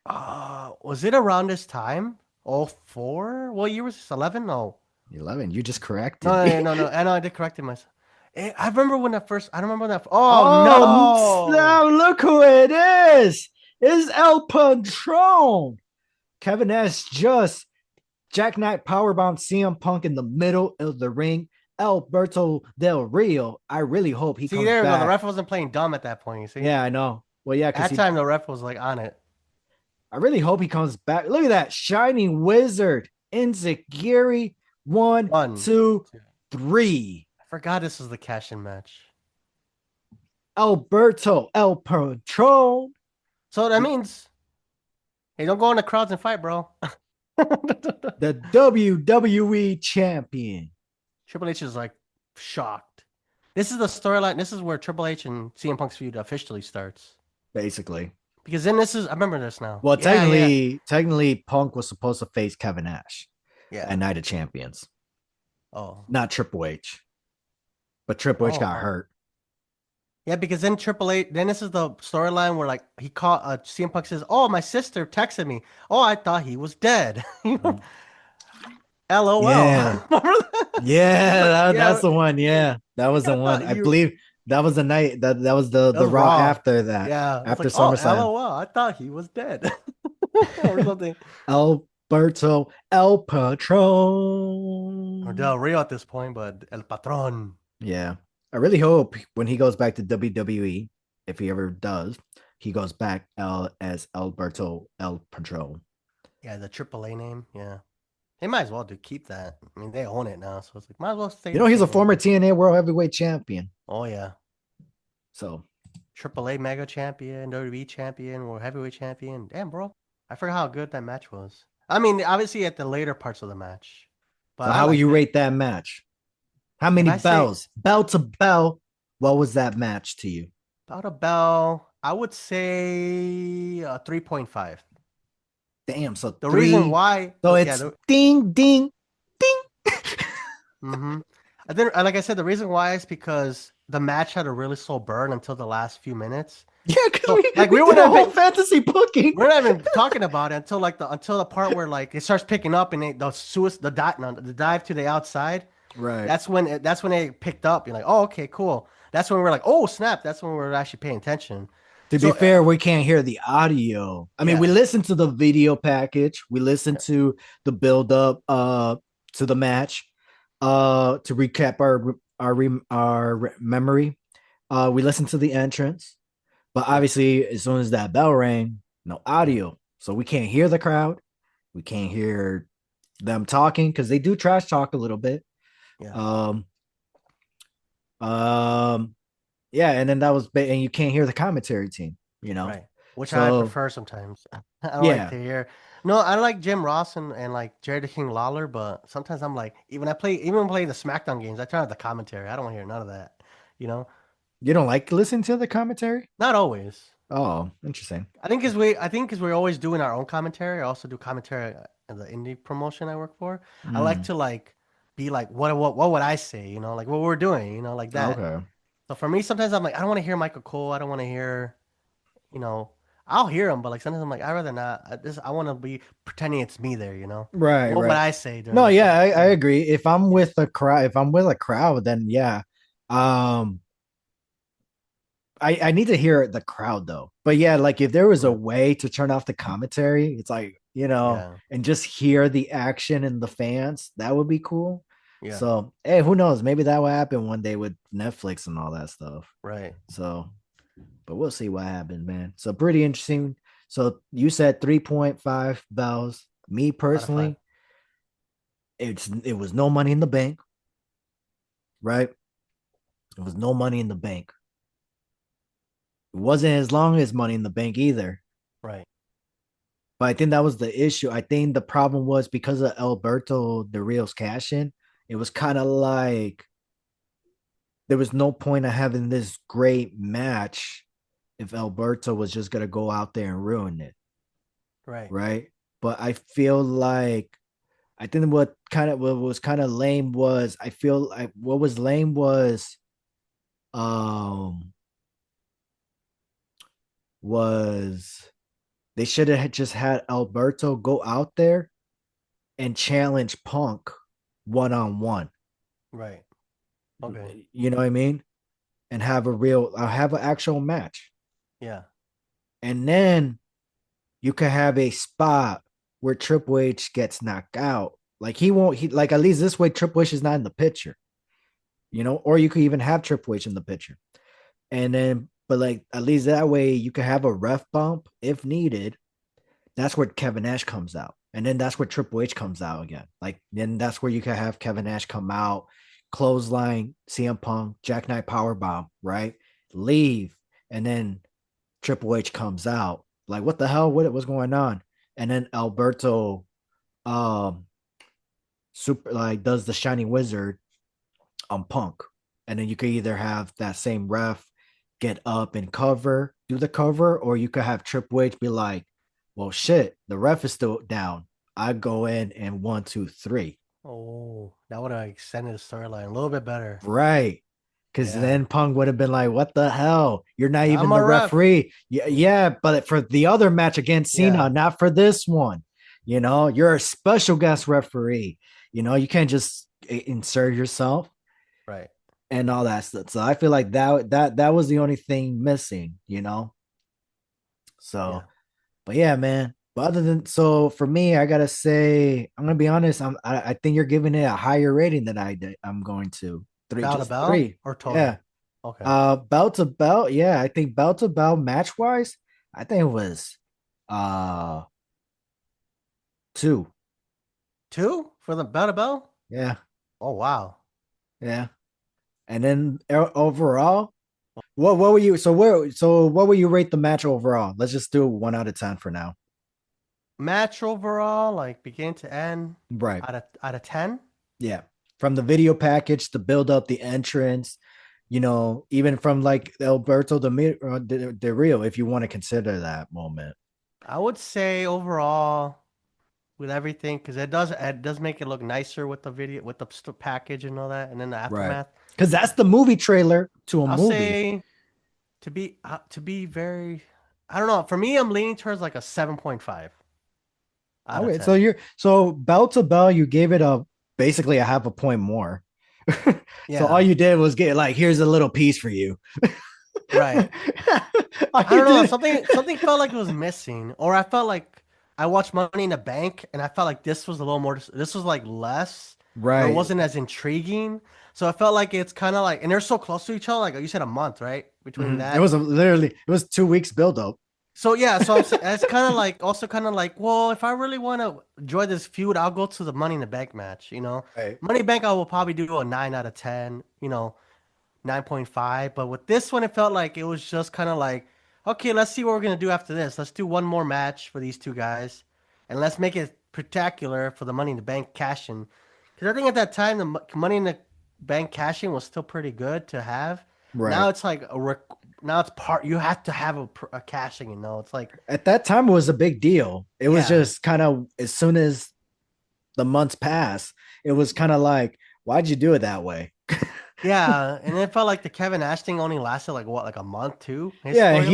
Was it around this time? Oh, four? What year was this? 11? No. 11. You just corrected No, no, me. no, no. I know I did correct it myself. I remember when that first. I don't remember when that. Oh Oh, no! snap, look who it is. It's El Patron. Kevin Nash just Jackknife Powerbomb CM Punk in the middle of the ring. Alberto Del Rio. I really hope he See, comes there we go. The back. ref wasn't playing dumb at that point. You see, Yeah, I know. Well, yeah, because at that time the ref was like on it. I really hope he comes back. Look at that Shining Wizard. Enziguri. One, One, two, two. three. I forgot this was the cash-in match. Alberto El Patron. So that means, hey, don't go in the crowds and fight, bro. The WWE champion. Triple H is like shocked. This is the storyline. This is where Triple H and CM Punk's feud officially starts. Basically. Because then this is, I remember this now. Well, Yeah, yeah, technically, Punk was supposed to face Kevin Nash at yeah. Night of Champions, Oh, not Triple H. But Triple H got oh. hurt. Yeah, because then Triple H, then this is the storyline where like he called, CM Punk says, "Oh, my sister texted me. Oh, I thought he was dead." LOL. Yeah, Remember that? yeah, But that's yeah, the one. Yeah, that was the I one. thought I you. believe that was the night that was the That was Raw Raw. after that, Yeah, it's after like, oh, SummerSlam. LOL. I thought he was dead, or something. Alberto El Or Patron. Del Rio at this point, but El Patron. Yeah. I really hope when he goes back to WWE, if he ever does, he goes back as Alberto El Patron. Yeah, the AAA name. Yeah, they might as well do keep that. I mean, they own it now, so it's like might as well stay You the know, he's a same former name. TNA World Heavyweight Champion. Oh yeah, So, AAA Mega Champion, WWE Champion, World Heavyweight Champion. Damn, bro. I forgot how good that match was. I mean, obviously at the later parts of the match, but so I how would you liked it. rate that match? How If many I say bells? Bell to bell. What was that match to you? about a bell, I would say 3.5. Damn. So The reason three. why, So yeah, it's ding, ding, ding. mm-hmm. I think, like I said, the reason why is because the match had a really slow burn until the last few minutes. Yeah, because So, like, we we did would a have whole been, fantasy booking. we're not even talking about it until like the part where like it starts picking up and the dive to the outside. Right. That's when it picked up. You're like, oh, okay, cool. That's when we're like, oh, snap. That's when we're actually paying attention. To be So, fair, we can't hear the audio. I mean, we yeah, listened to the video package. We listened to the build up to the match. To recap our memory. We listened to the entrance, but yeah, obviously as soon as that bell rang, no yeah, audio. So we can't hear the crowd. We can't hear them talking because they do trash talk a little bit. yeah. Um um yeah, and then that was and you can't hear the commentary team, you know. Right. Which I So prefer sometimes. I don't like yeah, to hear. No, I like Jim Ross and like Jerry the King Lawler, but sometimes I'm like, even when playing the SmackDown games, I turn off the commentary. I don't want to hear none of that. You know? you don't like listening to the commentary? Not always. Oh, interesting. I think because we're always doing our own commentary. I also do commentary in the indie promotion I work for. I like Mm, to like be like, what would I say? You know, like what we're doing. You know, like that. okay. So for me, sometimes I'm like, I don't want to hear Michael Cole. I don't want to hear, you know, I'll hear them, but like sometimes I'm like, I'd rather not. I want to be pretending it's me there. You know, Right, what would right. I say during No, this yeah, time? I agree. If I'm with a crowd, then yeah. Um, I need to hear the crowd though. But yeah, like if there was a Yeah, way to turn off the commentary, it's like, yeah, and just hear the action and the fans, that would be cool. yeah. So, hey, who knows? Maybe that will happen one day with Netflix and all that stuff. Right. So, but we'll see what happens, man. So, pretty interesting. So, you said 3.5 bells. Me Out of five. personally, it was no money in the bank, right? It was no money in the bank. It wasn't as long as money in the bank either. Right. But I think that was the issue. I think the problem was because of Alberto Del Rio's cash in, it was kind of like there was no point of having this great match if Alberto was just gonna go out there and ruin it, Right. right? But I feel like I think what was kind of lame was I feel like what was lame um was they should have just had Alberto go out there and challenge Punk 1-on-1. Right. Okay. You know what I mean? And have an actual match. Yeah. And then you could have a spot where Triple H gets knocked out. Like he won't he like at least this way Triple H is not in the picture, or you could even have Triple H in the picture. And then but like at least that way you could have a ref bump if needed. That's where Kevin Nash comes out. And then that's where Triple H comes out again. Like then that's where you can have Kevin Nash come out, clothesline, CM Punk, Jackknife Powerbomb, right? Leave. And then Triple H comes out. Like, what the hell? What's going on? And then Alberto super like does the Shining Wizard on Punk. And then you could either have that same ref get up and do the cover, or you could have Triple H be like, well, shit, the ref is still down. I go in and 1, 2, 3. Oh, that would have extended the storyline a little bit better. Right. Because Yeah. then Punk would have been like, what the hell? You're not I'm even a the ref. referee. Yeah, yeah, but for the other match against Cena, Yeah. not for this one. You're a special guest referee. You can't just insert yourself Right. and all that stuff. So I feel like that was the only thing missing. Yeah. So, but yeah, man. But other than so for me, I gotta say, I'm gonna be honest. I think you're giving it a higher rating than I did. I'm going to three, Bell to just bell three. or Yeah. total? Okay. Belt to belt, yeah. I think belt to belt match wise, I think it was uh 2. Two for the bell to bell? Yeah, Oh wow. yeah. And then overall, what were you? So what will you rate the match overall? Let's just do 1 out of 10 for now. Match overall, like beginning to end, Right. out of 10. Yeah. From the video package, the build up, the entrance, even from like Alberto the Rio, if you want to consider that moment. I would say overall with everything because it does make it look nicer with the video with the package and all that, and then the Right. aftermath. Because that's the movie trailer to a I'll movie. say to be very, I don't know. For me, I'm leaning towards like a 7.5 out of Okay, so 10. you're so bell to bell, you gave it a basically a half a point more. So all Yeah, you did was get like, here's a little piece for you. right. All I you don't know. did, Something felt like it was missing, or I felt like I watched Money in the Bank, and I felt like this was a little more. This was like less, or it right? wasn't as intriguing. So I felt like it's kind of like, and they're so close to each other. Like you said, a month, right, between It that. was literally it was 2 weeks build up. So yeah, so I'm saying it's kind of like also kind of like, well, if I really want to enjoy this feud, I'll go to the Money in the Bank match. Right, Money in the Bank, I will probably do a 9 out of 10. 9.5. But with this one, it felt like it was just kind of like, okay, let's see what we're gonna do after this. Let's do one more match for these two guys, and let's make it spectacular for the Money in the Bank cash in. Because I think at that time the Money in the Bank cash in was still pretty good to have. Now right. it's like now it's part you have to have a cashing. It's like At that time, it was a big deal. It was yeah. just kind of as soon as the months passed, it was kind of like, why'd you do it that way? Yeah, and it felt like the Kevin Nash thing only lasted like what, like a month too, his Yeah, storyline?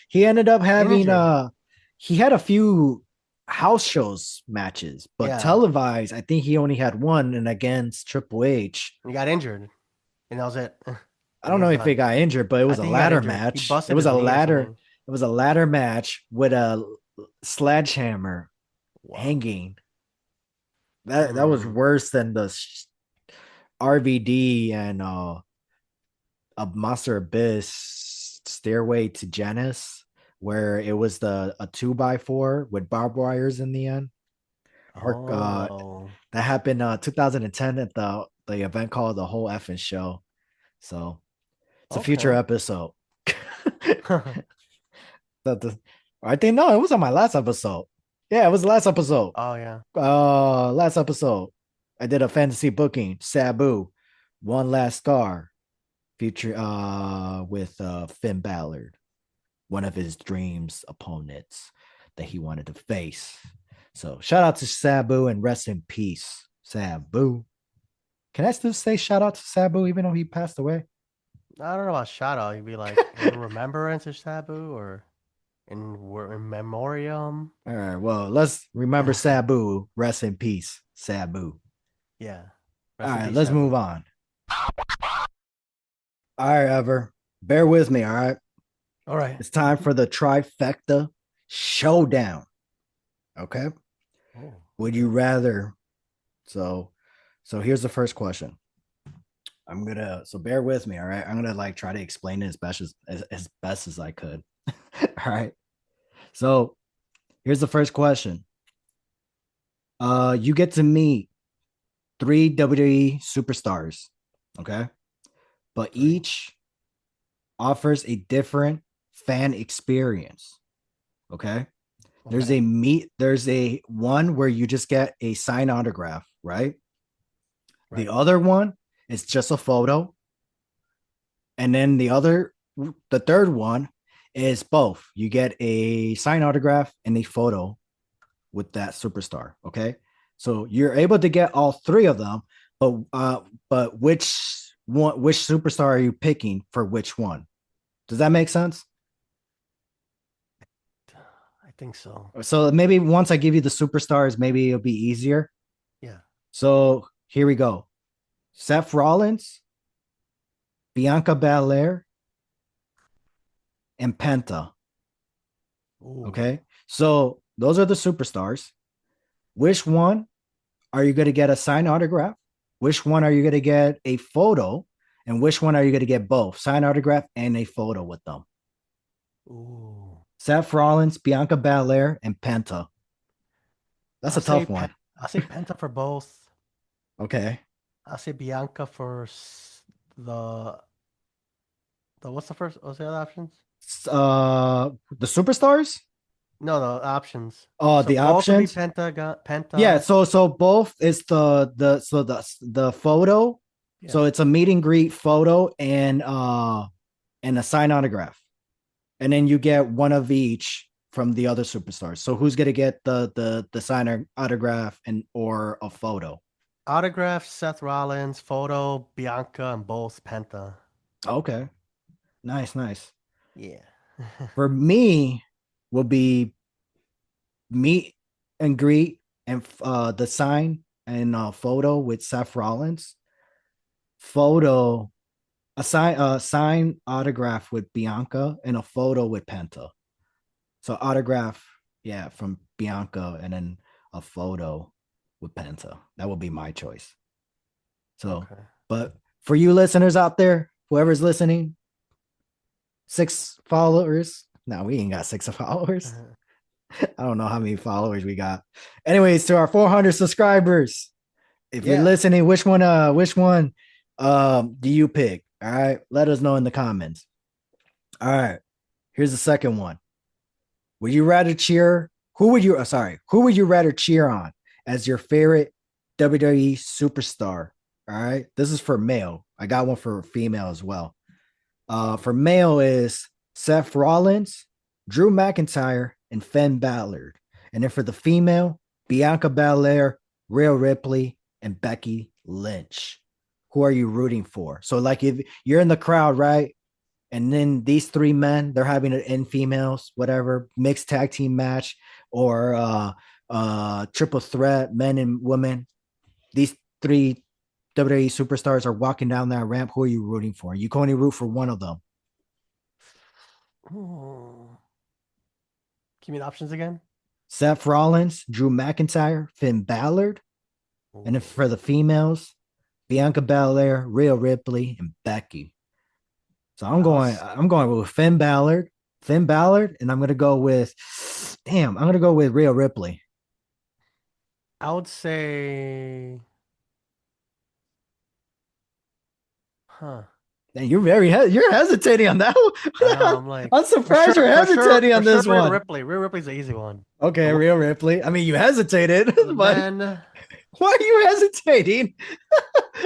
he ended up And having injured. he had a few house shows matches, but Yeah, televised, I think he only had one and against Triple H. and he got injured, and that was it. I And don't he know was if he done. got injured, but it I was a think he got ladder injured. He match. busted his knee or something. It was a ladder match with a sledgehammer Wow. hanging. That was Mm. worse than the RVD and a Monster Abyss Stairway to Janice, where it was the a 2x4 with barbed wires in the end. Or Oh, that happened 2010 at the event called the whole effing show. So it's a future okay. episode. the, I think no, it was on my last episode. Yeah, it was the last episode. Oh yeah. Last episode. I did a fantasy booking, Sabu, One Last Star, feature with Finn Ballard. one of his dreams opponents that he wanted to face. So shout out to Sabu and rest in peace, Sabu. Can I still say shout out to Sabu even though he passed away? I don't know about shout out. You'd be like in remembrance of Sabu or in memoriam. All right, well, let's remember Sabu. Rest in peace, Sabu. Yeah. All Rest in right, peace, let's Sabu. move on. All right, Ever. Bear with me, all right? All right. It's time for the trifecta showdown. Okay. Oh, Would you okay. rather? So, so here's the first question. I'm gonna so bear with me, all right? I'm gonna like try to explain it as best as I could. All right. So here's the first question. You get to meet three WWE superstars, okay? But Three. each offers a different fan experience. Okay. Okay. There's a one where you just get a signed autograph, right? The Right. other one is just a photo. And then the third one is both. You get a signed autograph and a photo with that superstar. Okay. So you're able to get all three of them, but which superstar are you picking for which one? Does that make sense? I think so. So maybe once I give you the superstars, maybe it'll be easier. Yeah. So here we go. Seth Rollins, Bianca Belair, and Penta. Ooh. Okay. So those are the superstars. Which one are you going to get a signed autograph? Which one are you going to get a photo? And which one are you going to get both signed autograph and a photo with them? Ooh. Seth Rollins, Bianca Belair, and Penta. That's I'll a say tough one. I'll say Penta for both. Okay. I'll say Bianca for the what's the first? What's the other options? The superstars? No, the options. Oh, So the both would be options. Yeah, Penta. so both is the photo. Yeah. So it's a meet and greet photo and a signed autograph. And then you get one of each from the other superstars. So who's gonna get the sign autograph and or a photo? Autograph Seth Rollins, photo Bianca, and both Penta. Okay. Nice, nice. Yeah. For me, will be meet and greet and the sign and photo with Seth Rollins. Photo sign autograph with Bianca and a photo with Penta. So autograph, yeah, from Bianca and then a photo with Penta. That would be my choice. So, Okay. but for you listeners out there, whoever's listening, 6 followers. No, we ain't got 6 followers. I don't know how many followers we got. Anyways, to our 400 subscribers, if you're Yeah. listening, which one do you pick? All right, let us know in the comments. All right, here's the second one. Would you rather cheer? Who would you rather cheer on as your favorite WWE superstar? All right, this is for male. I got one for female as well. For male is Seth Rollins, Drew McIntyre, and Finn Balor. And then for the female, Bianca Belair, Rhea Ripley, and Becky Lynch. Who are you rooting for? So, like, if you're in the crowd, right? And then these three men, they're having an in females, whatever, mixed tag team match or triple threat, men and women. These three WWE superstars are walking down that ramp. Who are you rooting for? You can only root for one of them. Ooh. Give me the options again. Seth Rollins, Drew McIntyre, Finn Balor, and then Ooh. for the females, Bianca Belair, Rhea Ripley, and Becky. So I'm I'll going. s- I'm going with Finn Balor, and I'm gonna go with. Damn, I'm gonna go with Rhea Ripley. I would say, huh? And you're hesitating on that I know. one. I'm like, I'm for surprised you're sure, for sure, hesitating for on sure. this Rhea one. Ripley. Rhea Ripley's the easy one. Okay, The, Rhea Ripley. I mean, you hesitated, for the but men, why are you hesitating?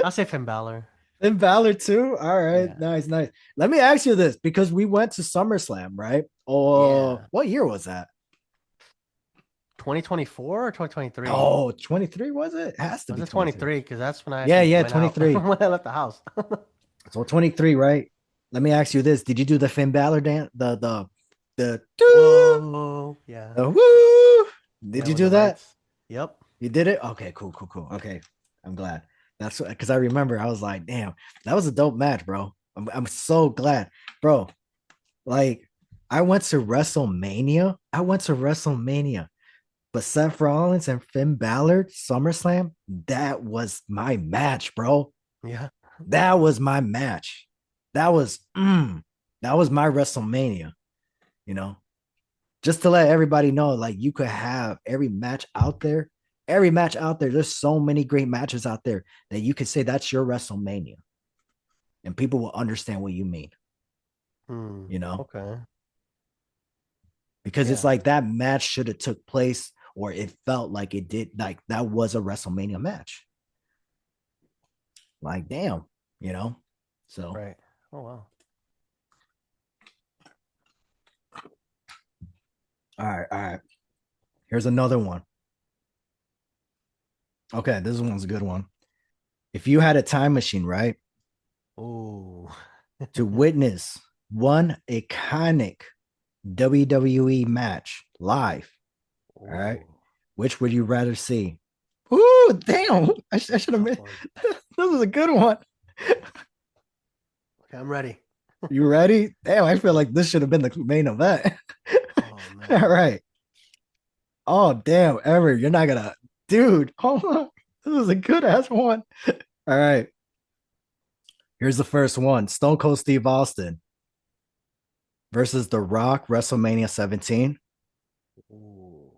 I'll say Finn Balor. Finn Balor too. All right, Yeah. nice, nice. Let me ask you this because we went to SummerSlam, right? Oh, Yeah. what year was that? 2024 or 2023? Oh, 23 was it? It has to Was be it 23. 23? Because that's when I Yeah, actually yeah, went out 23. when I left the house. So 23, right? Let me ask you this. Did you do the Finn Balor dance? The doo, Whoa. Yeah. the woo. Did Yeah, you when do the that? lights. Yep. You did it? Okay, cool, cool, cool. Okay. I'm glad. That's because I remember I was like, damn, that was a dope match, bro. I'm so glad. Bro, like I went to WrestleMania. I went to WrestleMania, but Seth Rollins and Finn Balor, SummerSlam, that was my match, bro. Yeah. That was my match. That was that was my WrestleMania, you know. Just to let everybody know, like you could have every match out there. There's so many great matches out there that you could say that's your WrestleMania, and people will understand what you mean, Hmm. you know, Okay. because it's Yeah. like that match should have took place, or it felt like it did, like that was a WrestleMania match. Like, damn, you know. So, Right. Oh wow. all right, all right. Here's another one. Okay, this one's a good one. If you had a time machine, right, Ooh. to witness one iconic WWE match live, all right, Ooh. which would you rather see? Ooh, damn! I should have Tough made one. this is a good one. Okay, I'm ready. You ready? Damn, I feel like this should have been the main event. Oh All man. right. Oh damn, ever you're not gonna, dude. Hold on, this is a good ass one. All right, here's the first one: Stone Cold Steve Austin versus The Rock, WrestleMania 17. Ooh.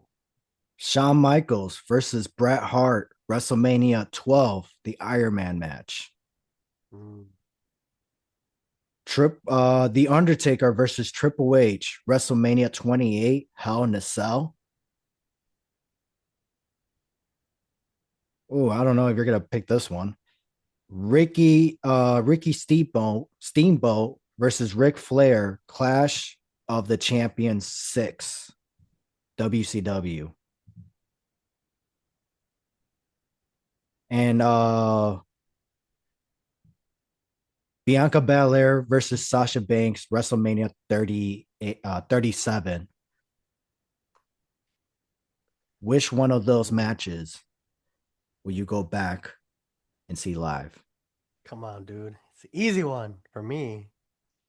Shawn Michaels versus Bret Hart, WrestleMania 12, the Iron Man match. Mm. The Undertaker versus Triple H, WrestleMania 28, Hell in a Cell. Oh, I don't know if you're gonna pick this one. Ricky Steamboat versus Ric Flair, Clash of the Champions 6, WCW. And Bianca Belair versus Sasha Banks, WrestleMania 37. Which one of those Mm. matches will you go back and see live? Come on, dude. It's an easy one for me.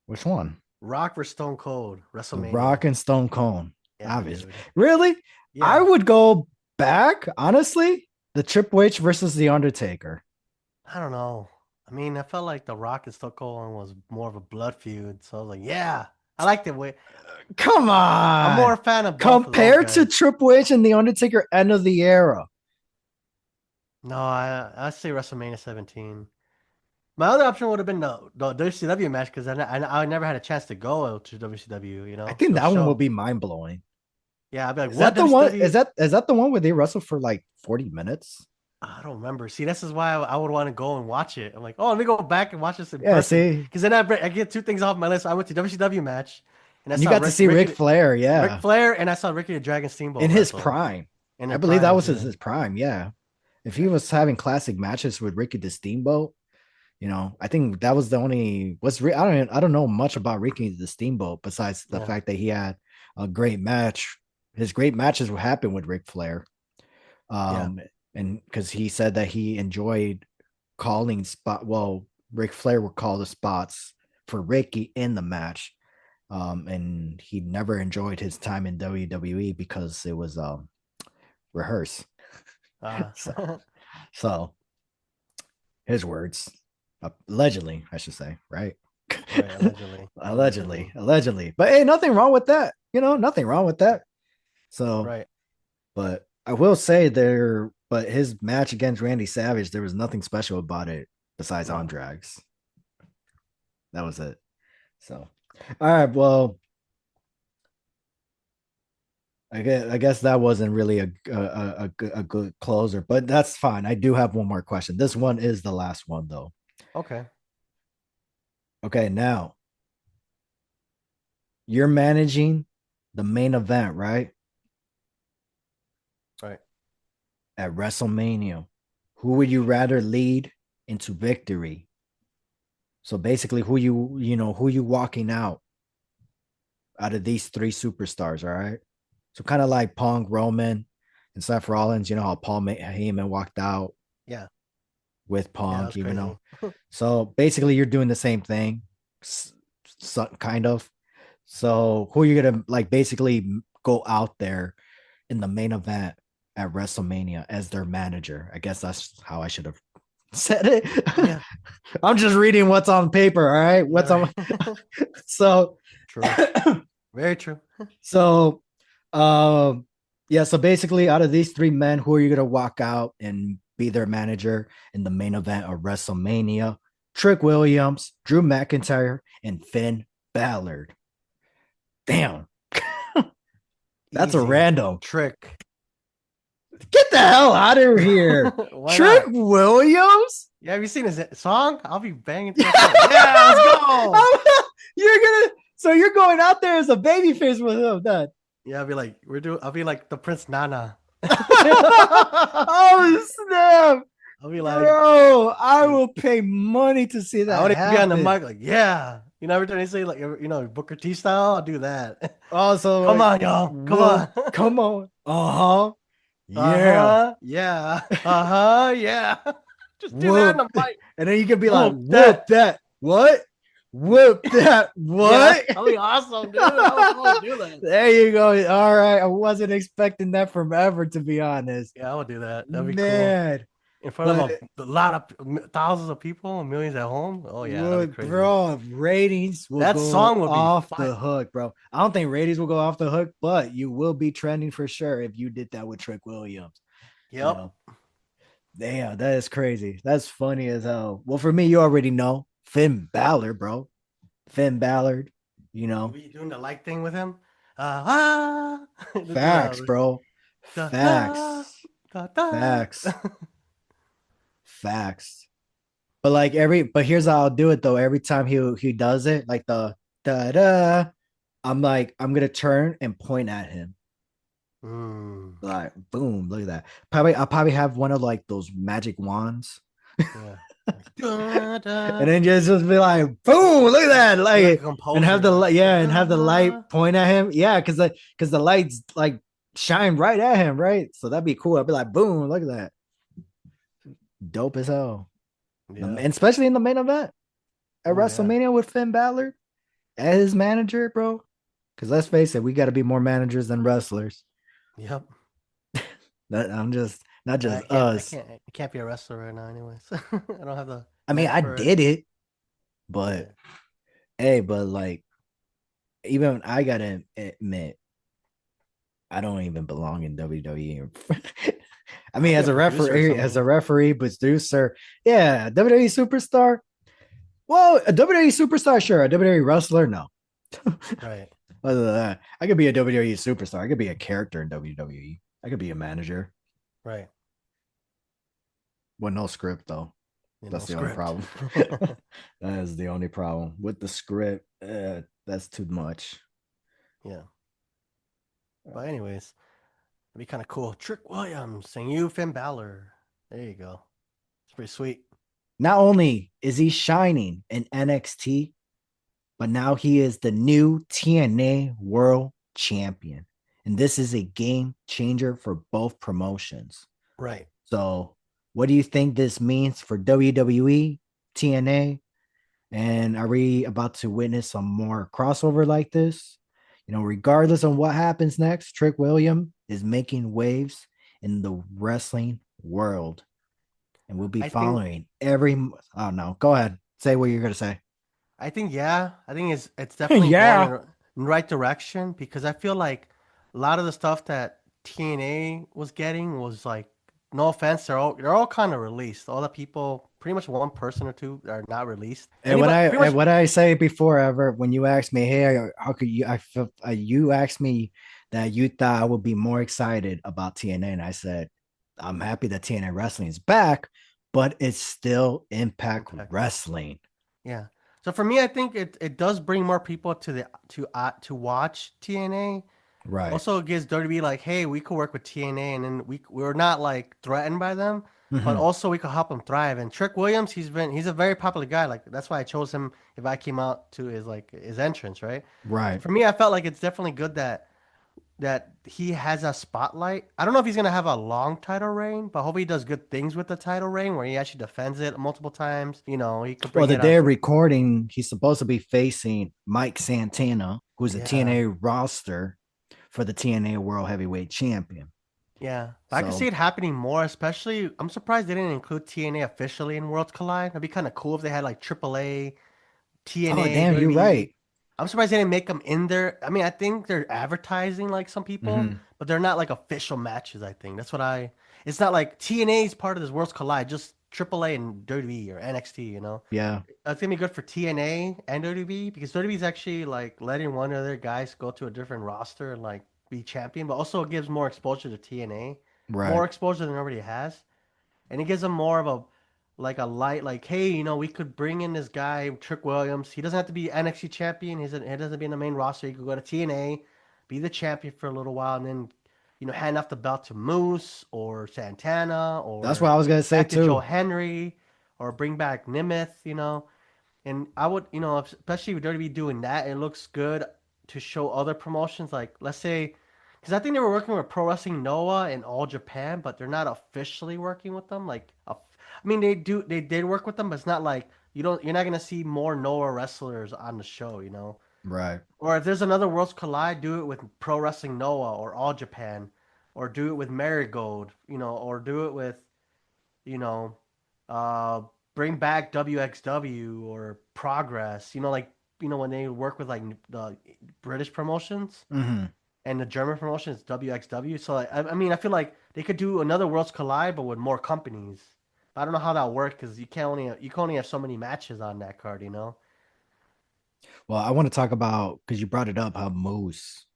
Which one? Rock or Stone Cold, The Rock WrestleMania. and Stone Cold. Yeah, Obviously. dude. Really? I Yeah. would go back, honestly, the Triple H versus The Undertaker. I don't know. I mean, I felt like the Rock and Stone Cold one was more of a blood feud. So I was like, yeah, I liked it. Way Come I'm more on. a fan of both of those Compared to guys. Triple H and The Undertaker, end of the era. No, I say WrestleMania 17. My other option would have been the WCW match because I never had a chance to go to WCW, I think to a that one will show. be mind blowing. Yeah, I'd be like, Is what that the one? WCW? Is that the one where they wrestle for like 40 minutes? I don't remember. See, this is why I would want to go and watch it. I'm like, oh, let me go back and watch this in Yeah, person see, because then I get two things off my list. I went to WCW match and I and you saw got to see Ric Flair, Ric yeah, Flair, and I saw Ricky the Dragon in Steamboat his wrestle prime. in I their believe that primes. was Yeah, his prime, yeah. If he was having classic matches with Ricky the Steamboat, I think that was the only I don't know much about Ricky the Steamboat besides the yeah, fact that he had a great match. His great matches would happen with Ric Flair. yeah, Um, and because he said that he enjoyed calling spot. Well, Ric Flair would call the spots for Ricky in the match. And he never enjoyed his time in WWE because it was rehearsed. uh, So, so his words, allegedly, I should say, right? right. Allegedly, allegedly, allegedly. But hey, nothing wrong with that. Nothing wrong with that. So, right. but I will say but his match against Randy Savage, there was nothing special about it besides on No, drags. That was it. So, all right. Well, I guess that wasn't really a good closer, but that's fine. I do have one more question. This one is the last one, though. okay. Okay, now you're managing the main event, right? Right. At WrestleMania. Who would you rather lead into victory? So basically, who you walking out of these three superstars, all right? So kind of like Punk, Roman, and Seth Rollins, you know how Paul Heyman walked out Yeah. with Yeah, that Punk, was crazy. So basically, you're doing the same thing, kind of. So who are you gonna like basically go out there in the main event at WrestleMania as their manager? I guess that's how I should have said it. Yeah. I'm just reading what's on paper, all right? Yeah, What's on right. so True. Very true. so um yeah, so basically out of these three men, who are you gonna walk out and be their manager in the main event of WrestleMania? Trick Williams, Drew McIntyre, and Finn Balor. Damn, that's a Easy. random. Trick. Get the hell out of here. Why Trick not? Williams? Yeah, have you seen his song? I'll be banging to that song. Yeah, let's go. You're gonna so you're going out there as a babyface with him then. Yeah, I'll be like, I'll be like the Prince Nana. Oh snap. I'll be like, Bro, I dude, will pay money to see I that want to be on the happen. mic, like, yeah. You know, every time they say, like, Booker T style, I'll do that. Also, Come like, on, y'all. Come whoop, on. come on. Uh-huh. Yeah. Uh-huh. Yeah. Uh-huh. Yeah. Just do that Whoop. on the mic. And then you can be like, Whoop whoop that. that. What? Whoop that. Yeah. What? That'll be awesome, dude. I would totally do that. There you go. All right. I wasn't expecting that from ever, to be honest. Yeah, I would do that. That'd be cool. Man. In front But of a lot of thousands of people, millions at home. Oh yeah, that'd be what, crazy. bro, ratings will That go song would be off fire. the hook, bro. I don't think ratings will go off the hook, but you will be trending for sure if you did that with Trick Williams. You Yep. know, damn, that is crazy. That's funny as hell. Well, for me, you already know Finn Balor, bro. Finn Ballard, you You know, be doing the like thing with him. Just do facts, that. bro. Da, da, Facts, da, da. facts, facts. But like but here's how I'll do it though. Every time he does it, like the da da, I'm like, I'm gonna turn and point at him. Mm, Like, boom, look at that. Probably I'll probably have one of like those magic wands. yeah. Like, da, da. And then just be like, boom, look at that. You're like a Like, and have composer. the Like, yeah, and have the light da. point at him. Yeah, because the lights like shine right at him, right? So that'd be cool. I'd be like, boom, look at that. Dope as hell. And Yeah. especially in the main event at Oh yeah. WrestleMania with Finn Balor as his manager, bro. Because let's face it, we got to be more managers than wrestlers. Yep. I'm just not I just can't. I us. can't. I can't be a wrestler right now, anyways. I don't have the I mean, neck I for it. did it, but Yeah. hey, but like even I gotta admit, I don't even belong in WWE. I I'll mean, be a producer or as a something. referee, producer, yeah, WWE superstar. Well, a WWE superstar, sure. A WWE wrestler, no. Right. Other than that, I could be a WWE superstar. I could be a character in WWE. I could be a manager. Right. With no script though. You know, That's the only script. problem. That is the only problem with the script. That's too much. Yeah. But anyways, it'd be kind of cool. Trick Williams saying you Finn Balor. There you go. It's pretty sweet. Not only is he shining in NXT, but now he is the new TNA World Champion. And this is a game changer for both promotions. Right. So, what do you think this means for WWE, TNA? And are we about to witness some more crossover like this? You know, regardless of what happens next, Trick William is making waves in the wrestling world. And we'll be I think following every. Oh, no. Go ahead. Say what you're going to say. yeah, I think it's definitely going Yeah. in the right direction because I feel like a lot of the stuff that TNA was getting was like, no offense, they're all kind of released. All the people, pretty much one person or two are not released. Anybody, pretty much, And what I say before ever when you asked me, hey, how could you? I feel you asked me that you thought I would be more excited about TNA, and I said I'm happy that TNA wrestling is back, but it's still Impact Impact. Wrestling. Yeah. So for me, I think it does bring more people to watch TNA. Right. Also, it gives WWE like, hey, we could work with TNA, and then we're not like threatened by them, but Hmm. also we could help them thrive. And Trick Williams, he's a very popular guy. Like that's why I chose him if I came out to his entrance, right? So Right. for me, I felt like it's definitely good that he has a spotlight. I don't know if he's gonna have a long title reign, but hopefully he does good things with the title reign where he actually defends it multiple times. You know, he could Well, bring the it on. day of recording, he's supposed to be facing Mike Santana, who's a Yeah, TNA roster for the TNA World Heavyweight Champion. yeah. But I can see So, it happening more, especially I'm surprised they didn't include TNA officially in Worlds Collide. That'd be kind of cool if they had like AAA, oh TNA, damn, you're WWE. right. I'm surprised they didn't make them in there. I mean, I think they're advertising like some people, Hmm. but they're not like official matches, I think. That's what I It's not like TNA is part of this Worlds Collide, just AAA and WWE or NXT, you know. Yeah. That's gonna be good for TNA and WWE because WWE is actually like letting one of their guys go to a different roster and like be champion, but also it gives more exposure to TNA, more Right. exposure than it already has, and it gives them more of a like a light like, hey, you know, we could bring in this guy Trick Williams. He doesn't have to be NXT champion. He doesn't be in the main roster. He could go to TNA, be the champion for a little while, and then hand off the belt to Moose or Santana That's what or I was gonna say back to Joe too. Henry or bring back Nimeth, and I would, especially with WWE doing that, it looks good to show other promotions. Like, let's say, because I think they were working with Pro Wrestling Noah and All Japan, but they're not officially working with them. I mean, they did work with them, but it's not like you're not gonna see more Noah wrestlers on the show, you know. Right. Or if there's another Worlds Collide, do it with Pro Wrestling Noah or All Japan, or do it with Marigold, or do it with you know, uh, bring back WXW or Progress. When they work with like the British promotions Hmm. and the German promotions, WXW. So like, I mean, I feel like they could do another Worlds Collide, but with more companies. But I don't know how that works because you can only have so many matches on that card, you know. Well, I want to talk about because you brought it up how Moose.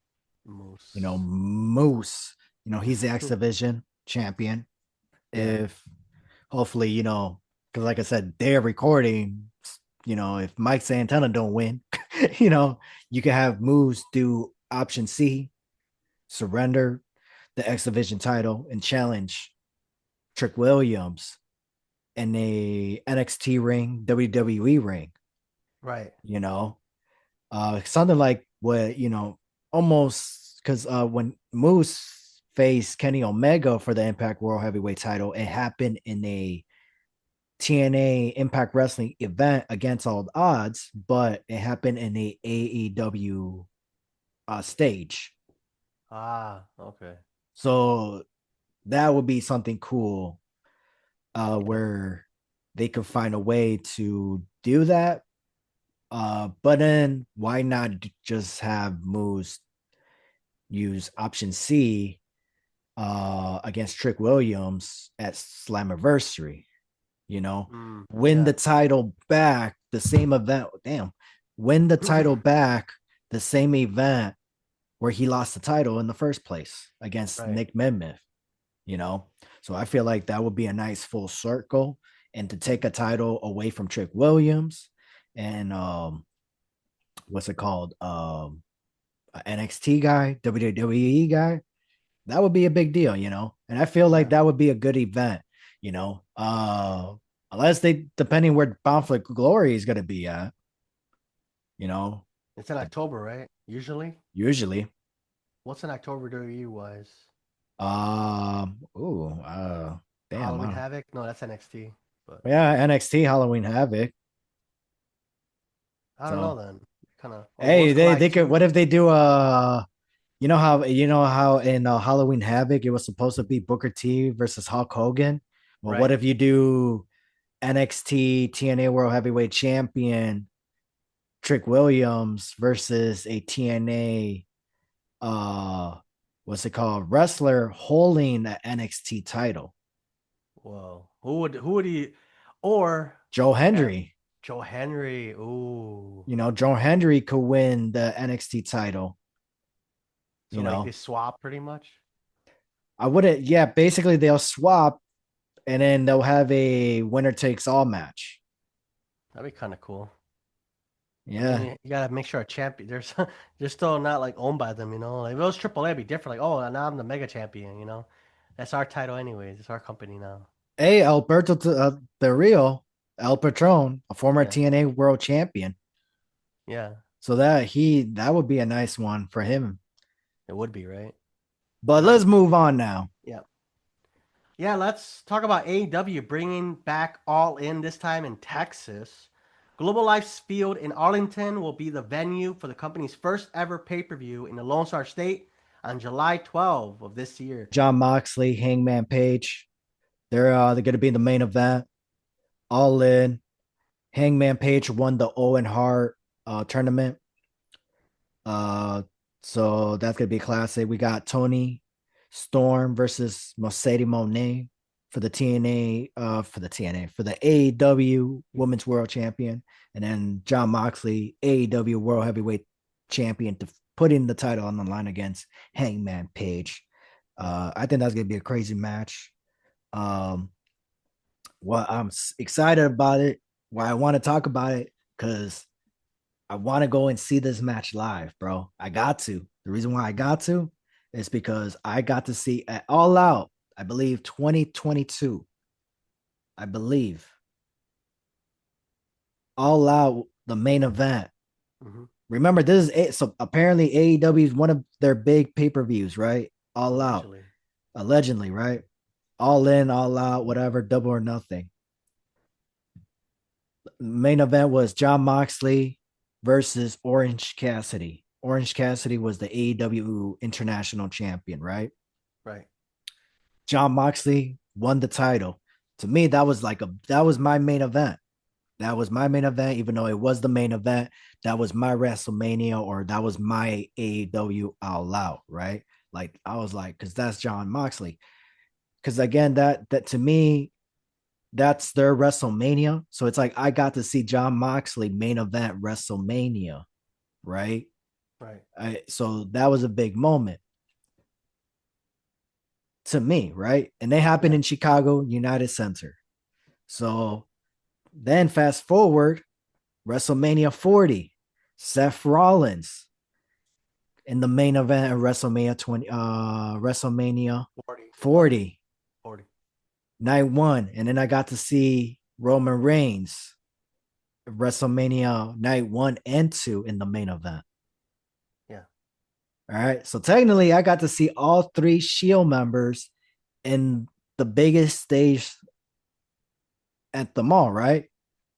Moose, he's the X Division champion. Yeah. If hopefully, because like I said, they're recording, if Mike Santana don't win, you know, you can have Moose do option C, surrender the X Division title and challenge Trick Williams in a NXT ring, WWE ring, Right. you know, something like what, almost because when Moose faced Kenny Omega for the Impact World Heavyweight title, it happened in a TNA Impact Wrestling event against all odds, but it happened in a AEW stage. Okay. So that would be something cool Yeah. where they could find a way to do that. But then why not just have Moose use option C against Trick Williams at Slammiversary? Win the Yeah. title back, the same event. Damn, win the title back, the same event where he lost the title in the first place against Right. Nick Memeth, you know? So I feel like that would be a nice full circle and to take a title away from Trick Williams and what's it called? An NXT guy, WWE guy, that would be a big deal, And I feel like Yeah. that would be a good event, unless they depending where Bound for Glory is gonna be at, you know, It's in October, right? Usually. usually. What's in October WWE wise? Ooh, damn, Halloween Havoc? No, that's NXT. But yeah, NXT Halloween Havoc. I don't know So then. Kind of. Oh, hey, Worlds they Collide could. 2. What if they do you know how in Halloween Havoc it was supposed to be Booker T versus Hulk Hogan. Well, what Right. if you do NXT TNA World Heavyweight Champion Trick Williams versus a TNA uh what's it called wrestler holding the NXT title? Whoa. Who would he or Joe yeah, Hendry. Joe Henry. Ooh. Joe Hendry could win the NXT title. So You like they know, swap pretty much? I wouldn't. Yeah, basically they'll swap and then they'll have a winner takes all match. That'd be kind of cool. I Yeah. mean, you gotta make sure a champion. They're still not like owned by them, you know. Like if it was AAA, it'd be different. Like, oh, now I'm the mega champion, you know. That's our title, anyways. It's our company now. Hey, Alberto Del Rio, El Patron, a former Yeah, TNA world champion. yeah, So that would be a nice one for him. it would be right. But But let's move on now. yeah, yeah. Let's talk about AEW bringing back All In this time in Texas. Global Life's Field in Arlington will be the venue for the company's first ever pay-per-view in the Lone Star State on July 12th of this year. Jon Moxley, Hangman Page, they're going to be in the main event. All in. Hangman Page won the Owen Hart tournament. Uh, so that's gonna be classic. We got Tony Storm versus Mercedes Monet for the TNA, for the AEW Women's World Champion, and then Jon Moxley, AEW World Heavyweight Champion, to putting the title on the line against Hangman Page. I think that's gonna be a crazy match. Um, well, I'm excited about it. Why I want to talk about it because I want to go and see this match live, bro. I got to. The reason why I got to is because I got to see at All Out, I believe 2022. I believe All Out, the main event. Mm-hmm. Remember, this is it. So apparently AEW is one of their big pay-per-views, right? All Out, Allegedly. allegedly, right? All in, all out, whatever, double or nothing. Main event was Jon Moxley versus Orange Cassidy. Orange Cassidy was the AEW International Champion, right? Right. Jon Moxley won the title. To me, that was my main event. That was my main event, even though it was the main event. That was my WrestleMania, or that was my AEW All Out, right? Like I was like, because that's Jon Moxley. Because again, that to me, that's their WrestleMania. So it's like I got to see Jon Moxley main event WrestleMania, right? Right. So that was a big moment to me, right? And they happened Yeah. in Chicago United Center. So then fast forward, WrestleMania 40, Seth Rollins in the main event of WrestleMania 40. 40, 40. night one. And then I got to see Roman Reigns WrestleMania night one and two in the main event. Yeah. All right. So technically, I got to see all three Shield members in the biggest stage at the mall, right?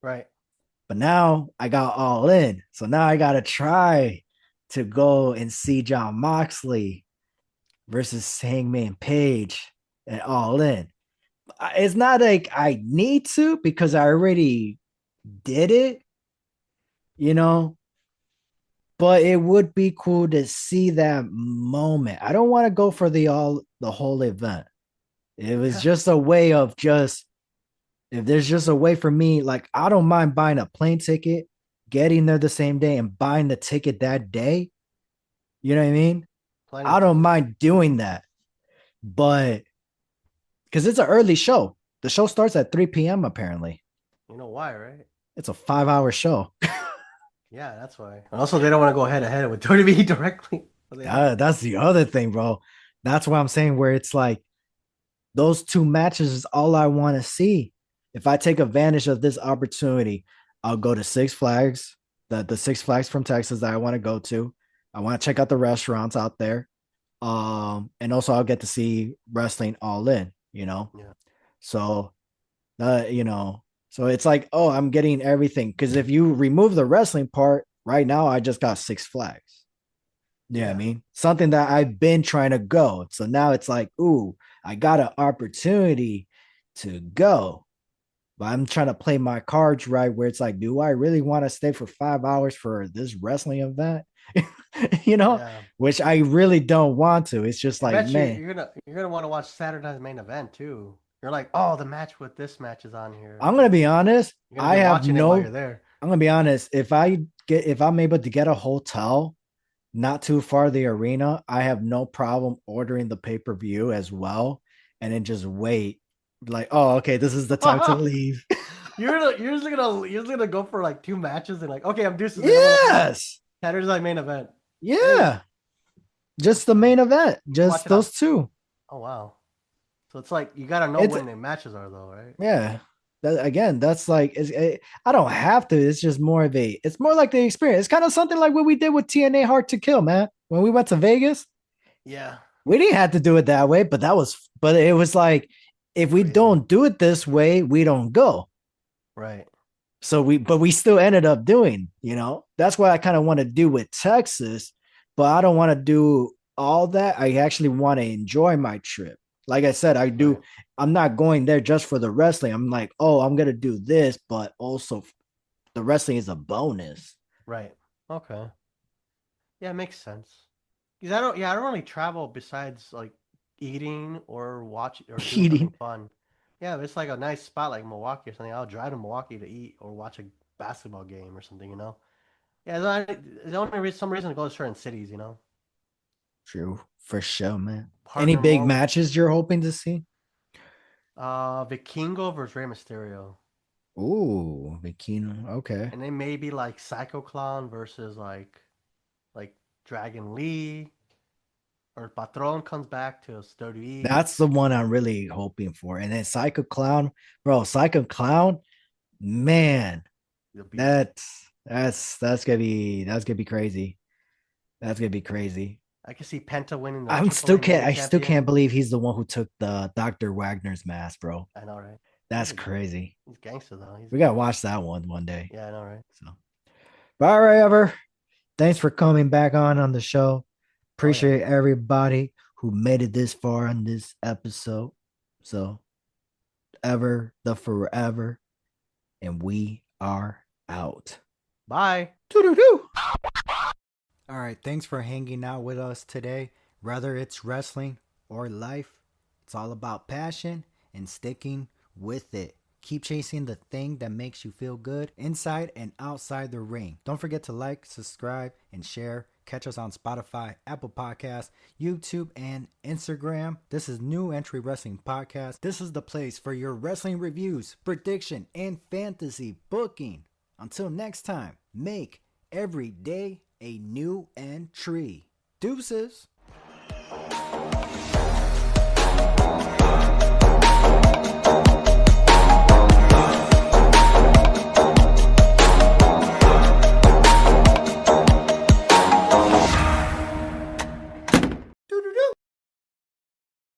Right. But now I got all in. So now I got to try to go and see Jon Moxley versus Hangman Page and all in. It's not like I need to because I already did it, you know, but it would be cool to see that moment. I don't want to go for the whole event. It was Yeah. just a way of just if there's just a way for me, like I don't mind buying a plane ticket, getting there the same day and buying the ticket that day. You know what I mean? Plenty I of don't tickets. mind doing that. But because it's an early show. The show starts at 3 p.m. apparently. You know why, right? It's a 5 hour show. Yeah, that's why. And also, they don't want to go head to head with WWE directly. So they have to. That's the other thing, bro. That's what I'm saying, where it's like those two matches is all I want to see. If I take advantage of this opportunity, I'll go to Six Flags, the Six Flags from Texas that I want to go to. I want to check out the restaurants out there. And also I'll get to see wrestling all in, you know. Yeah. So you know, so it's like, oh, I'm getting everything. Because if you remove the wrestling part, right now I just got Six Flags. Yeah, I Yeah. mean, something that I've been trying to go. So now it's like, ooh, I got an opportunity to go. But I'm trying to play my cards right where it's like, do I really want to stay for 5 hours for this wrestling event? You know, Yeah. which I really don't want to. It's just I like, bet you man, you're gonna want to watch Saturday Night's main event too. You're like, oh, the match with this match is on here. I'm gonna be honest. You're gonna be watching it while you're there. I'm gonna be honest. If I'm able to get a hotel not too far the arena, I have no problem ordering the pay-per-view as well and then just wait. Like, oh, okay, this is the time to leave. You're just gonna go for like 2 matches and like, okay, I'm deuces. And then when like Yes. Tanner's like main event. And then Yeah. Just the main event. you watch Just it on. those two. Oh wow. So it's like you gotta know It's when the matches are though, right? yeah. Again, that's like I don't have to. It's just more of a. It's more like the experience. It's kind of something like what we did with TNA Hard to Kill, man. When we went to Vegas, Yeah. we didn't have to do it that way, but that was. But it was like, if we Crazy. don't do it this way, we don't go. Right. So but we still ended up doing. That's what I kind of want to do with Texas, but I don't want to do all that. I actually want to enjoy my trip. Like I said, I do. Right. I'm not going there just for the wrestling. I'm like, oh, I'm gonna do this, but also the wrestling is a bonus. Right. Okay. Yeah, it makes sense. Because I don't really travel besides like eating or watch or doing something Eating. fun. Yeah, if it's like a nice spot like Milwaukee or something, I'll drive to Milwaukee to eat or watch a basketball game or something. Yeah, there's only some reason to go to certain cities. True, for sure, man. Any Partner big more with matches you're hoping to see? Vikingo versus Rey Mysterio. Ooh, Bikini. Okay. And then maybe like Psycho Clown versus like Dragon Lee or Patron comes back to WWE. That's the one I'm really hoping for. And then Psycho Clown, bro, Psycho Clown, man, The beast. that's gonna be crazy. That's gonna be crazy. I can see Penta winning the I'm AAA still mini can't I still can't champion. believe he's the one who took the Dr. Wagner's mask, bro. I know, right? That's crazy. He's gangster though. He's We gotta watch that one day. yeah, I know, right? So, but all right, Ever. Thanks for coming back on the show. Oh yeah. Appreciate everybody who made it this far on this episode. So, Ever the forever, and we are out. Bye. Doo-doo-doo. All right, thanks for hanging out with us today. Whether it's wrestling or life, it's all about passion and sticking with it. Keep chasing the thing that makes you feel good inside and outside the ring. Don't forget to like, subscribe, and share. Catch us on Spotify, Apple Podcasts, YouTube, and Instagram. This is New Entry Wrestling Podcast. This is the place for your wrestling reviews, prediction, and fantasy booking. Until next time, make every day a new entry. Deuces.